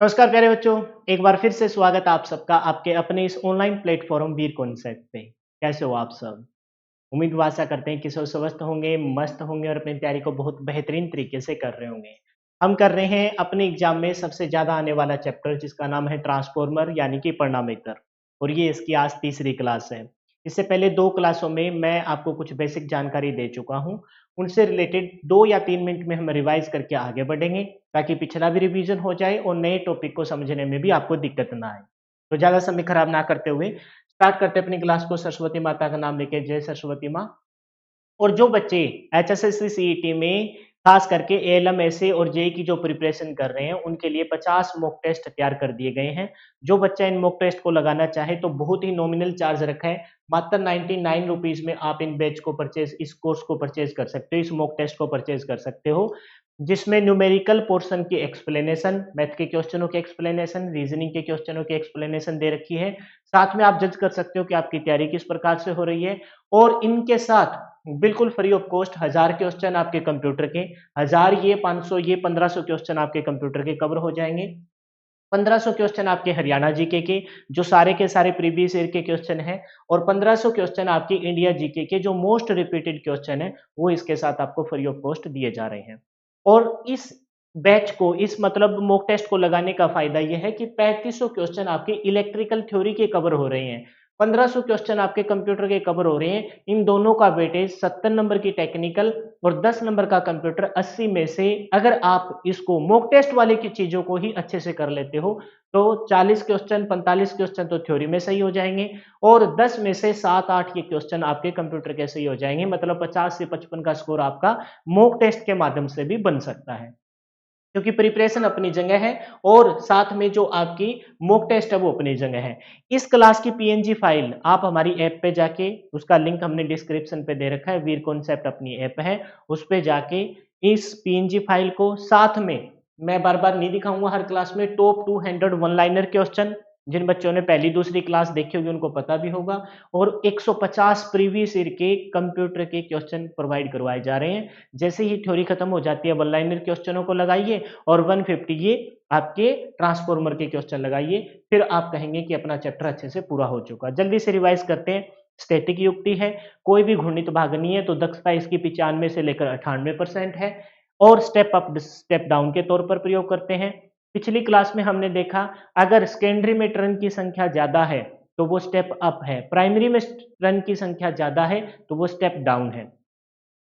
नमस्कार प्यारे बच्चों, एक बार फिर से स्वागत है आप सबका आपके अपने इस ऑनलाइन प्लेटफॉर्म वीर कॉन्सेप्ट पे। कैसे हो आप सब? उम्मीद व आशा करते हैं कि सब स्वस्थ होंगे, मस्त होंगे और अपनी तैयारी को बहुत बेहतरीन तरीके से कर रहे होंगे। हम कर रहे हैं अपने एग्जाम में सबसे ज़्यादा आने वाला चैप्टर जिसका नाम है ट्रांसफॉर्मर यानी कि परिणामीतर और ये इसकी आज तीसरी क्लास है। इससे पहले 2 क्लासों में मैं आपको कुछ बेसिक जानकारी दे चुका हूँ। उनसे रिलेटेड 2 या 3 मिनट में हम रिवाइज़ करके आगे बढ़ेंगे ताकि पिछला भी रिवीजन हो जाए और नए टॉपिक को समझने में भी आपको दिक्कत ना आए। तो ज़्यादा समय खराब ना करते हुए स्टार्ट करते हैं अपनी क्लास को सरस्वती माता का नाम लेके। जय सरस्वती माँ। और जो बच्चे एचएसएससी सीईटी में खास करके एएलएम एसए और जेईई की जो प्रिपरेशन कर रहे हैं उनके लिए 50 मॉक टेस्ट तैयार कर दिए गए हैं। जो बच्चा इन मॉक टेस्ट को लगाना चाहे तो बहुत ही नॉमिनल चार्ज रखा है। मात्र 99 रुपीज में आप इन बैच को परचेज इस कोर्स को परचेज कर सकते हो, इस मॉक टेस्ट को परचेज कर सकते हो, जिसमें न्यूमेरिकल पोर्शन की एक्सप्लेनेशन, मैथ के क्वेश्चनों की एक्सप्लेनेशन, रीजनिंग के क्वेश्चनों की एक्सप्लेनेशन दे रखी है। साथ में आप जज कर सकते हो कि आपकी तैयारी किस प्रकार से हो रही है और इनके साथ बिल्कुल फ्री ऑफ कॉस्ट 1000 क्वेश्चन आपके कंप्यूटर के, 1000 ये 500 ये 1500 क्वेश्चन आपके कंप्यूटर के कवर हो जाएंगे। 1500 क्वेश्चन आपके हरियाणा जीके के जो सारे के सारे प्रीवियस ईयर के क्वेश्चन हैं और 1500 क्वेश्चन आपकी इंडिया जीके के जो मोस्ट रिपीटेड क्वेश्चन है वो इसके साथ आपको फ्री ऑफ कॉस्ट दिए जा रहे हैं। और इस बैच को इस मतलब मॉक टेस्ट को लगाने का फायदा यह है कि 3500 क्वेश्चन आपके इलेक्ट्रिकल थ्योरी के कवर हो रहे हैं, 1500 क्वेश्चन आपके कंप्यूटर के कवर हो रहे हैं। इन दोनों का वेटेज 70 नंबर की टेक्निकल और 10 नंबर का कंप्यूटर, 80 में से अगर आप इसको मॉक टेस्ट वाले की चीजों को ही अच्छे से कर लेते हो तो 40 क्वेश्चन 45 क्वेश्चन तो थ्योरी में सही हो जाएंगे और 10 में से 7-8 ये क्वेश्चन आपके कंप्यूटर के सही हो जाएंगे। मतलब 50 से 55 का स्कोर आपका मॉक टेस्ट के माध्यम से भी बन सकता है, क्योंकि प्रिपरेशन अपनी जगह है और साथ में जो आपकी मॉक टेस्ट है वो अपनी जगह है। इस क्लास की पीएनजी फाइल आप हमारी ऐप पे जाके, उसका लिंक हमने डिस्क्रिप्शन पे दे रखा है, वीर कॉन्सेप्ट अपनी ऐप है, उस पे जाके इस पीएनजी फाइल को साथ में, मैं बार बार नहीं दिखाऊंगा हर क्लास में, टॉप 200 वन लाइनर क्वेश्चन जिन बच्चों ने पहली दूसरी क्लास देखी होगी उनको पता भी होगा, और 150 प्रीवियस ईयर के कंप्यूटर के क्वेश्चन प्रोवाइड करवाए जा रहे हैं। जैसे ही थ्योरी खत्म हो जाती है वन लाइनर क्वेश्चनों को लगाइए और 150 ये आपके ट्रांसफॉर्मर के क्वेश्चन लगाइए, फिर आप कहेंगे कि अपना चैप्टर अच्छे से पूरा हो चुका। जल्दी से रिवाइज करते हैं। स्टैटिक युक्ति है, कोई भी घूर्णित भाग नहीं है तो दक्षता इसकी 95 से लेकर 98% है और स्टेप अप स्टेप डाउन के तौर पर प्रयोग करते हैं। पिछली क्लास में हमने देखा अगर सेकेंडरी में टर्न की संख्या ज्यादा है तो वो स्टेप अप है, प्राइमरी में टर्न की संख्या ज्यादा है तो वो स्टेप डाउन है।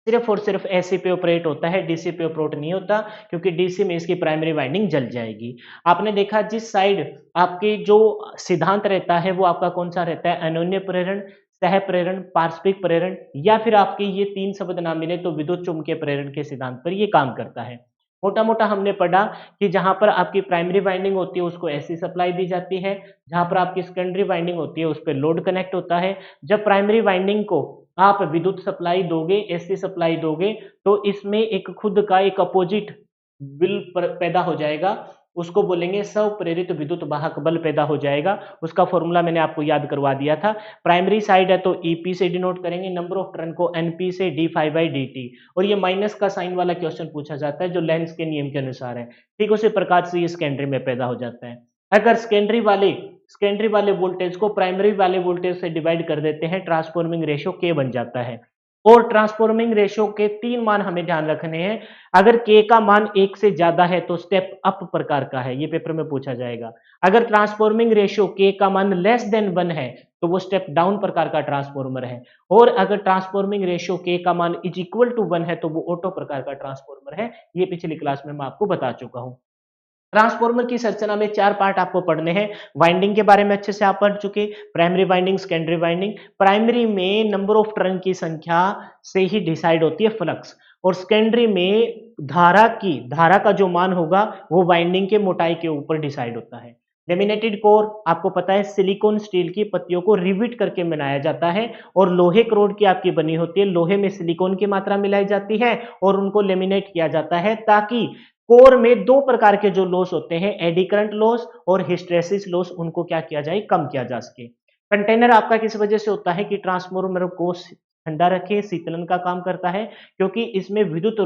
सिर्फ और सिर्फ एसी पे ऑपरेट होता है, डीसी पे ऑपरेट नहीं होता, क्योंकि डीसी में इसकी प्राइमरी वाइंडिंग जल जाएगी। आपने देखा जिस साइड आपके जो सिद्धांत रहता है वो आपका कौन सा रहता है, अनोन्य प्रेरण, सह प्रेरण, पारस्परिक प्रेरण, या फिर आपके ये 3 शब्द ना मिले तो विद्युत चुम्बकीय प्रेरण के सिद्धांत पर ये काम करता है। मोटा मोटा हमने पढ़ा कि जहां पर आपकी प्राइमरी वाइंडिंग होती है उसको एसी सप्लाई दी जाती है, जहां पर आपकी सेकेंडरी वाइंडिंग होती है उस पर लोड कनेक्ट होता है। जब प्राइमरी वाइंडिंग को आप विद्युत सप्लाई दोगे, एसी सप्लाई दोगे, तो इसमें एक खुद का एक अपोजिट बिल पैदा हो जाएगा, उसको बोलेंगे स्वप्रेरित विद्युत वाहक बल पैदा हो जाएगा। उसका फॉर्मूला मैंने आपको याद करवा दिया था। प्राइमरी साइड है तो ईपी से डिनोट करेंगे, नंबर ऑफ टर्न को एनपी से, D five by D T, और ये माइनस का साइन वाला क्वेश्चन पूछा जाता है जो लेंस के नियम के अनुसार है। ठीक उसी प्रकार से ये सेकेंडरी में पैदा हो जाता है। अगर सेकेंडरी वाले वोल्टेज को प्राइमरी वाले वोल्टेज से डिवाइड कर देते हैं, ट्रांसफॉर्मिंग रेशियो के बन जाता है। और ट्रांसफॉर्मिंग रेशियो के 3 मान हमें ध्यान रखने हैं। अगर के का मान 1 से ज्यादा है तो स्टेप अप प्रकार का है, ये पेपर में पूछा जाएगा। अगर ट्रांसफॉर्मिंग रेशियो के का मान लेस देन 1 है तो वो स्टेप डाउन प्रकार का ट्रांसफॉर्मर है, और अगर ट्रांसफॉर्मिंग रेशियो के का मान इज इक्वल टू 1 है तो वो ऑटो प्रकार का ट्रांसफॉर्मर है। ये पिछली क्लास में मैं आपको बता चुका हूं। ट्रांसफॉर्मर की संरचना में 4 पार्ट आपको पढ़ने हैं। वाइंडिंग के बारे में अच्छे से आप पढ़ चुके, primary winding, secondary winding. Primary में नंबर ऑफ टर्न की संख्या से ही डिसाइड होती है फ्लक्स, और सेकेंडरी में धारा का जो मान होगा वो वाइंडिंग के मोटाई के ऊपर डिसाइड होता है। लेमिनेटेड कोर आपको पता है सिलिकॉन स्टील की पत्तियों को रिविट करके बनाया जाता है, और लोहे क्रोड की आपकी बनी होती है, लोहे में सिलिकॉन की मात्रा मिलाई जाती है और उनको लेमिनेट किया जाता है ताकि कोर में 2 प्रकार के जो लॉस होते हैं, एडी करंट लॉस और हिस्टैरिसीस लॉस, उनको क्या किया जाए, कम किया जा सके। कंटेनर आपका किस वजह से होता है कि ट्रांसफॉर्मर को ठंडा रखे, शीतलन का काम करता है, क्योंकि इसमें विद्युत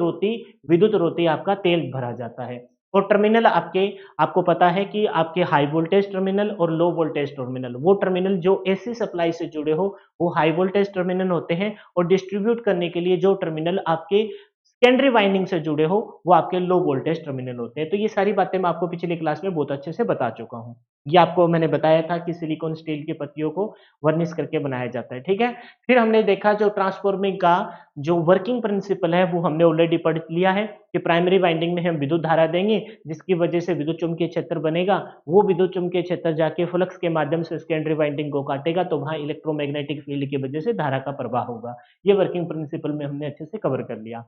रोधी आपका तेल भरा जाता है। और टर्मिनल आपको पता है कि आपके हाई वोल्टेज टर्मिनल और लो वोल्टेज टर्मिनल, वो टर्मिनल जो एसी सप्लाई से जुड़े हो वो हाई वोल्टेज टर्मिनल होते हैं, और डिस्ट्रीब्यूट करने के लिए जो टर्मिनल आपके सेकेंडरी वाइंडिंग से जुड़े हो वो आपके लो वोल्टेज टर्मिनल होते हैं। तो ये सारी बातें मैं आपको पिछली क्लास में बहुत अच्छे से बता चुका हूँ। ये आपको मैंने बताया था कि सिलिकॉन स्टील की पत्तियों को वर्निश करके बनाया जाता है, ठीक है। फिर हमने देखा जो ट्रांसफॉर्मिंग का जो वर्किंग प्रिंसिपल है वो हमने ऑलरेडी पढ़ लिया है कि प्राइमरी वाइंडिंग में हम विद्युत धारा देंगे जिसकी वजह से विद्युत चुम्बकीय क्षेत्र बनेगा, वो विद्युत चुम्बकीय क्षेत्र जाके फ्लक्स के माध्यम से सेकेंडरी वाइंडिंग को काटेगा, तो वहां इलेक्ट्रोमैग्नेटिक फील्ड की वजह से धारा का प्रवाह होगा। ये वर्किंग प्रिंसिपल में हमने अच्छे से कवर कर लिया।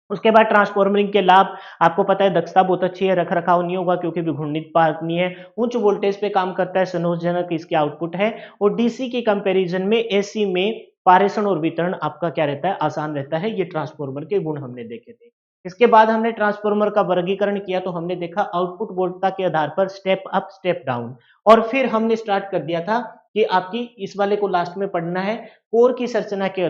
उसके बाद ट्रांसफॉर्मरिंग के लाभ आपको पता है, दक्षता बहुत अच्छी है, रख रखाव नहीं होगा क्योंकि विघूर्णित पार्क नहीं है, उच्च वोल्टेज पे काम करता है, संतोषजनक इसकी आउटपुट है, और डीसी की कंपैरिजन में एसी में पारेषण और वितरण आपका क्या रहता है, आसान रहता है। ये ट्रांसफॉर्मर के गुण हमने देखे थे। इसके बाद हमने ट्रांसफॉर्मर का वर्गीकरण किया, तो हमने देखा आउटपुट वोल्टता के आधार पर स्टेप अप स्टेप डाउन, और फिर हमने स्टार्ट कर दिया था कि आपकी इस वाले को लास्ट में पढ़ना है, कोर की संरचना के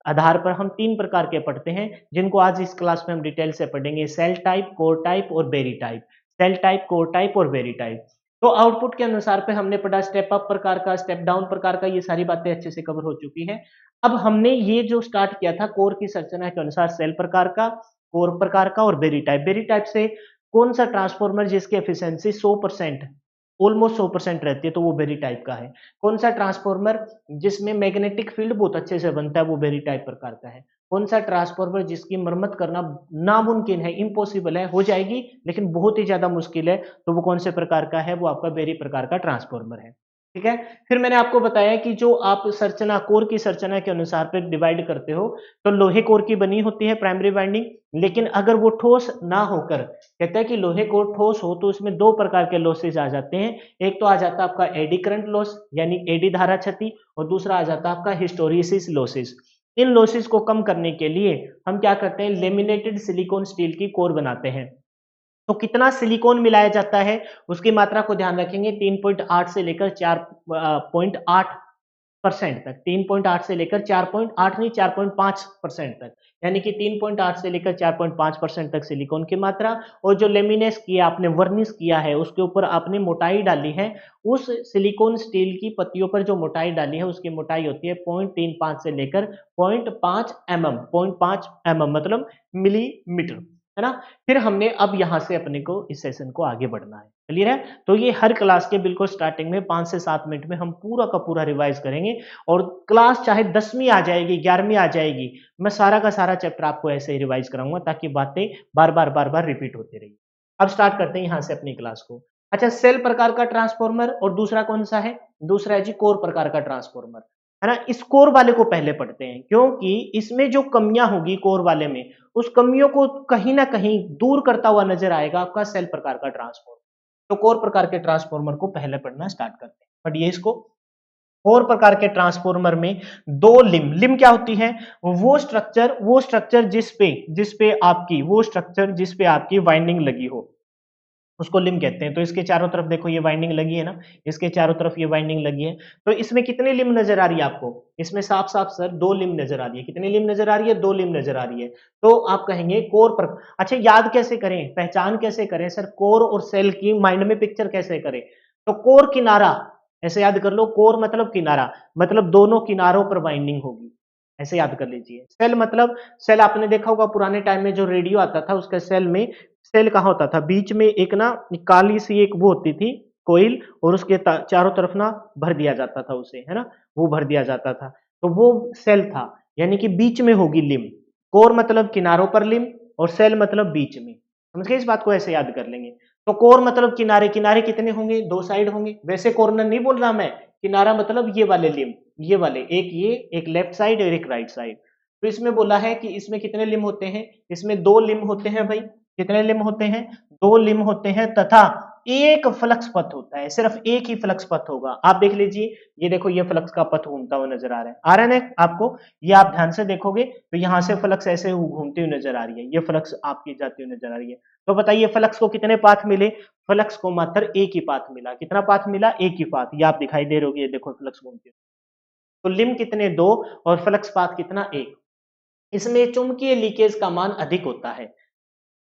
आधार पर हम 3 प्रकार के पढ़ते हैं जिनको आज इस क्लास में हम डिटेल से पढ़ेंगे, सेल टाइप, कोर टाइप और berry type. Shell type, core type और बेरी टाइप। तो आउटपुट के अनुसार पे हमने पढ़ा स्टेप अप प्रकार का, स्टेप डाउन प्रकार का, ये सारी बातें अच्छे से कवर हो चुकी है। अब हमने ये जो स्टार्ट किया था कोर की संरचना के अनुसार सेल प्रकार का, कोर प्रकार का और बेरी टाइप। बेरी टाइप से कौन सा ट्रांसफॉर्मर जिसकी एफिशिएंसी 100% ऑलमोस्ट 100% रहती है तो वो बेरी टाइप का है। कौन सा ट्रांसफॉर्मर जिसमें मैग्नेटिक फील्ड बहुत अच्छे से बनता है वो बेरी टाइप प्रकार का है। कौन सा ट्रांसफॉर्मर जिसकी मरम्मत करना नामुमकिन है, इम्पॉसिबल है, हो जाएगी लेकिन बहुत ही ज्यादा मुश्किल है, तो वो कौन से प्रकार का है, वो आपका बेरी प्रकार का ट्रांसफॉर्मर है। ठीक है। फिर मैंने आपको बताया कि जो आप संरचना कोर की संरचना के अनुसार पे डिवाइड करते हो, तो लोहे कोर की बनी होती है प्राइमरी वाइंडिंग, लेकिन अगर वो ठोस ना होकर, कहता है कि लोहे कोर ठोस हो तो इसमें 2 प्रकार के लॉसेज आ जाते हैं। एक तो आ जाता है आपका एडी करंट लॉस यानी एडी धारा क्षति, और दूसरा आ जाता है आपका हिस्टोरिसिस लॉसेज। इन लॉसेज को कम करने के लिए हम क्या करते हैं, लेमिनेटेड सिलिकॉन स्टील की कोर बनाते हैं। तो कितना सिलिकॉन मिलाया जाता है उसकी मात्रा को ध्यान रखेंगे, 3.8 से लेकर 4.8% तक, 3.8 से लेकर 4.8 नहीं 4.5% तक, यानी कि 3.8 से लेकर 4.5% तक सिलिकॉन की मात्रा। और जो लेमिनेस किया आपने, वर्निश किया है, उसके ऊपर आपने मोटाई डाली है, उस सिलिकॉन स्टील की पत्तियों पर जो मोटाई डाली है उसकी मोटाई होती है 0.35 से लेकर 0.5 mm, 0.5 mm मतलब मिलीमीटर, है ना। फिर हमने अब यहां से अपने को इस सेशन को आगे बढ़ना है, क्लियर है। तो ये हर क्लास के बिल्कुल स्टार्टिंग में 5 से 7 मिनट में हम पूरा का पूरा रिवाइज करेंगे, और क्लास चाहे 10वीं आ जाएगी, 11वीं आ जाएगी, मैं सारा का सारा चैप्टर आपको ऐसे ही रिवाइज कराऊंगा ताकि बातें बार बार रिपीट होती रहेगी। अब स्टार्ट करते हैं यहां से अपनी क्लास को। अच्छा, सेल प्रकार का ट्रांसफॉर्मर और दूसरा कौन सा है, दूसरा है जी कोर प्रकार का ट्रांसफॉर्मर, है ना। इस कोर वाले को पहले पढ़ते हैं क्योंकि इसमें जो कमियां होगी कोर वाले में, उस कमियों को कहीं ना कहीं दूर करता हुआ नजर आएगा आपका सेल प्रकार का ट्रांसफॉर्मर। तो कोर प्रकार के ट्रांसफॉर्मर को पहले पढ़ना स्टार्ट करते हैं, पढ़िए इसको। कोर प्रकार के ट्रांसफॉर्मर में 2 लिम क्या होती है, वो स्ट्रक्चर जिस पे आपकी वाइंडिंग लगी हो उसको लिम कहते हैं। तो इसके चारों तरफ देखो ये वाइंडिंग लगी है ना, इसके चारों तरफ ये वाइंडिंग लगी है। तो इसमें कितनी लिम नजर आ रही है आपको, इसमें साफ साफ सर 2 लिम नजर आ रही है। कितनी लिम नजर आ रही है, 2 लिम नजर आ रही है। तो आप कहेंगे कोर पर, अच्छा याद कैसे करें, पहचान कैसे करें सर, कोर और सेल की माइंड में पिक्चर कैसे करें। तो कोर किनारा, ऐसे याद कर लो, कोर मतलब किनारा, मतलब दोनों किनारों पर वाइंडिंग होगी, ऐसे याद कर लीजिए। सेल मतलब, सेल आपने देखा होगा पुराने टाइम में जो रेडियो आता था उसके सेल में, सेल कहाँ होता था, बीच में एक ना काली सी एक वो होती थी कोइल, और उसके चारों तरफ ना भर दिया जाता था उसे, है ना, वो भर दिया जाता था, तो वो सेल था। यानी कि बीच में होगी लिम, कोर मतलब किनारों पर लिम, और सेल मतलब बीच में, समझ गए, इस बात को ऐसे याद कर लेंगे। तो कोर मतलब किनारे, किनारे कितने होंगे, 2 साइड होंगे, वैसे कॉर्नर नहीं बोल रहा मैं, किनारा मतलब ये वाले लिम, ये वाले, एक ये, एक लेफ्ट साइड और एक राइट साइड। तो इसमें बोला है कि इसमें कितने लिम होते हैं, इसमें 2 लिम होते हैं भाई। कितने लिम होते हैं, 2 लिम होते हैं, तथा एक फ्लक्स पथ होता है, सिर्फ एक ही फ्लक्स पथ होगा। आप देख लीजिए, ये देखो ये फ्लक्स का पथ घूमता हुआ नजर आ रहा है, आ रहा है ना आपको, ये आप ध्यान से देखोगे तो यहां से फ्लक्स ऐसे घूमती हुई नजर आ रही है, ये फ्लक्स आपकी जाती हुई नजर आ रही है। तो बताइए फ्लक्स को कितने पाथ मिले, फ्लक्स को मात्र एक ही पाथ मिला। कितना पाथ मिला, एक ही पाथ, ये आप दिखाई दे रहे हो, ये देखो फ्लक्स घूमती हुई। तो लिम कितने, 2, और फ्लक्स पाथ कितना, 1। इसमें चुंबकीय लीकेज का मान अधिक होता है,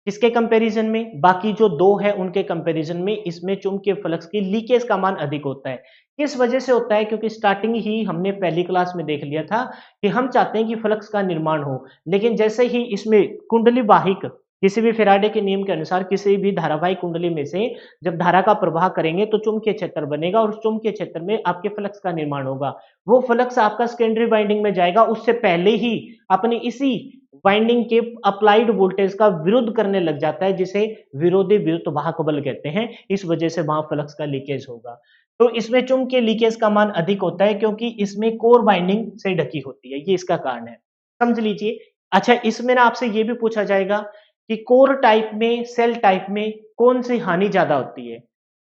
किसके कंपैरिजन में? बाकी जो दो है उनके कंपैरिजन में इसमें चुंबकीय फ्लक्स की लीकेज का मान अधिक होता है। किस वजह से होता है? क्योंकि स्टार्टिंग ही हमने पहली क्लास में देख लिया था कि हम चाहते हैं कि फ्लक्स का निर्माण हो, लेकिन जैसे ही इसमें कुंडली वाहिक किसी भी फैराडे के नियम के अनुसार किसी भी धारावाहिक कुंडली में से जब धारा का प्रवाह करेंगे तो चुंबकीय क्षेत्र बनेगा और उस चुंबकीय क्षेत्र में आपके फ्लक्स का निर्माण होगा। वो फ्लक्स आपका सेकेंडरी वाइंडिंग में जाएगा, उससे पहले ही अपनी इसी वाइंडिंग के अप्लाइड वोल्टेज का विरोध करने लग जाता है, जिसे विरोधी विद्युत वाहक बल कहते हैं। इस वजह से वहां फ्लक्स का लीकेज होगा। तो इसमें चुंबकीय लीकेज का मान अधिक होता है क्योंकि इसमें कोर बाइंडिंग से ढकी होती है, ये इसका कारण है, समझ लीजिए। अच्छा, इसमें ना आपसे ये भी पूछा जाएगा कि कोर टाइप में, सेल टाइप में कौन सी हानि ज्यादा होती है,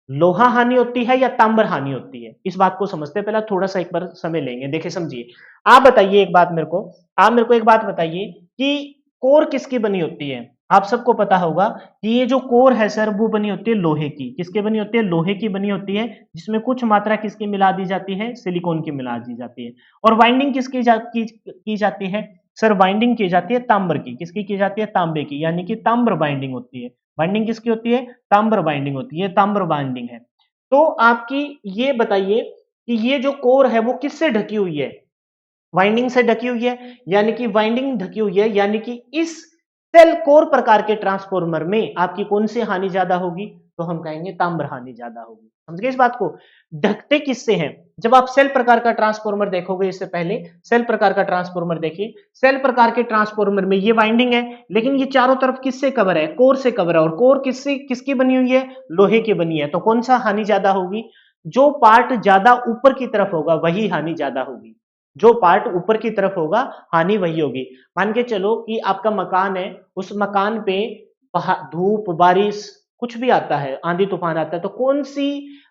लोहा हानि होती है या तांबर हानि होती है? इस बात को समझते हैं, पहले थोड़ा सा एक बार समय लेंगे, देखिए समझिए। आप बताइए एक बात मेरे को, आप मेरे को एक बात बताइए कि कोर किसकी बनी होती है? आप सबको पता होगा कि ये जो कोर है सर वो बनी होती है लोहे की। किसकी बनी होती है? लोहे की बनी होती है, जिसमें कुछ मात्रा किसकी मिला दी जाती है? सिलिकॉन की मिला दी जाती है। और वाइंडिंग किसकी की जाती है? सर वाइंडिंग की जाती है तांबर की। किसकी की जाती है? तांबे की, यानी कि ताम्र बाइंडिंग होती है। बाइंडिंग किसकी होती है? ताम्र बाइंडिंग होती है, ताम्र बाइंडिंग है। तो आपकी ये बताइए कि ये जो कोर है वो किससे ढकी हुई है? वाइंडिंग से ढकी हुई है, यानी कि वाइंडिंग ढकी हुई है, यानी कि इस सेल कोर प्रकार के ट्रांसफॉर्मर में आपकी कौन सी हानि ज्यादा होगी? तो हम कहेंगे ताम्र हानि ज्यादा होगी। समझ गए इस बात को? ढकते किससे हैं? जब आप सेल प्रकार का ट्रांसफॉर्मर देखोगे, इससे पहले सेल प्रकार का ट्रांसफॉर्मर देखिए। सेल प्रकार के ट्रांसफॉर्मर में ये वाइंडिंग है, लेकिन ये चारों तरफ किससे कवर है? कोर से कवर है। और कोर किससे किसकी बनी हुई है? लोहे की बनी है। तो कौन सा हानि ज्यादा होगी? जो पार्ट ज्यादा ऊपर की तरफ होगा वही हानि ज्यादा होगी। जो पार्ट ऊपर की तरफ होगा हानि वही होगी। मान के चलो कि आपका मकान है, उस मकान पे धूप बारिश कुछ भी आता है, आंधी तूफान आता है, तो कौन सी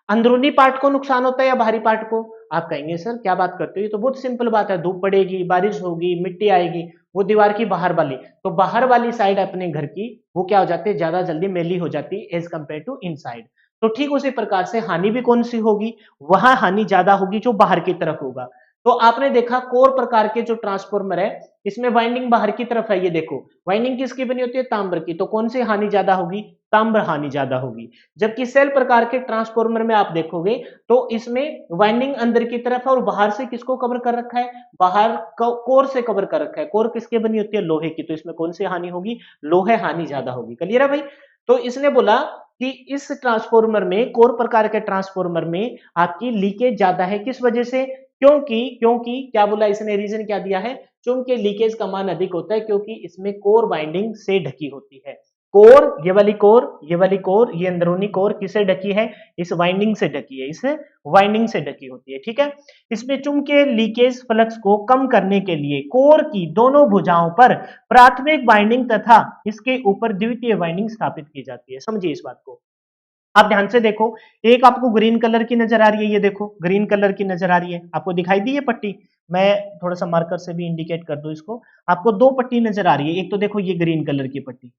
अंदरूनी पार्ट को नुकसान होता है या बाहरी पार्ट को? आप कहेंगे सर क्या बात करते हो, ये तो बहुत सिंपल बात है, धूप पड़ेगी, बारिश होगी, मिट्टी आएगी, वो दीवार की बाहर वाली, तो बाहर वाली साइड अपने घर की वो क्या हो जाती है? ज्यादा जल्दी मैली हो जाती है एज कंपेयर टू इनसाइड। तो ठीक उसी प्रकार से हानि भी कौन सी होगी? वहां हानि ज्यादा होगी जो बाहर की तरफ होगा। तो आपने देखा कोर प्रकार के जो ट्रांसफॉर्मर है, इसमें वाइंडिंग बाहर की तरफ है। ये देखो वाइंडिंग किसकी बनी होती है? तांबर की। तो कौन सी हानि ज्यादा होगी? ताम्र हानि ज्यादा होगी। जबकि सेल प्रकार के ट्रांसफॉर्मर में आप देखोगे तो इसमें वाइंडिंग अंदर की तरफ है और बाहर से किसको कवर कर रखा है? बाहर कोर से कवर कर रखा है। कोर किसकी बनी होती है? लोहे की। तो इसमें कौन सी हानि होगी? लोहे हानि ज्यादा होगी। क्लियर है भाई? तो इसने बोला कि इस ट्रांसफॉर्मर में, कोर प्रकार के ट्रांसफॉर्मर में आपकी लीकेज ज्यादा है। किस वजह से? क्योंकि क्योंकि क्या बोला इसने? रीजन क्या दिया है? चूंकि लीकेज का मान अधिक होता है क्योंकि इसमें कोर बाइंडिंग से ढकी होती है। कोर, ये वाली कोर, ये वाली कोर, ये अंदरूनी कोर किससे ढकी है? इस वाइंडिंग से ढकी है, इस वाइंडिंग से ढकी होती है। ठीक है। इसमें चुंबकीय लीकेज फ्लक्स को कम करने के लिए कोर की दोनों भुजाओं पर प्राथमिक वाइंडिंग तथा इसके ऊपर द्वितीय वाइंडिंग स्थापित की जाती है। समझिए इस बात को। आप ध्यान से देखो, एक आपको ग्रीन कलर की नजर आ रही है, ये देखो ग्रीन कलर की नजर आ रही है, आपको दिखाई दी ये पट्टी? मैं थोड़ा सा मार्कर से भी इंडिकेट कर दूं इसको। आपको दो पट्टी नजर आ रही है, एक तो देखो ये ग्रीन कलर की पट्टी,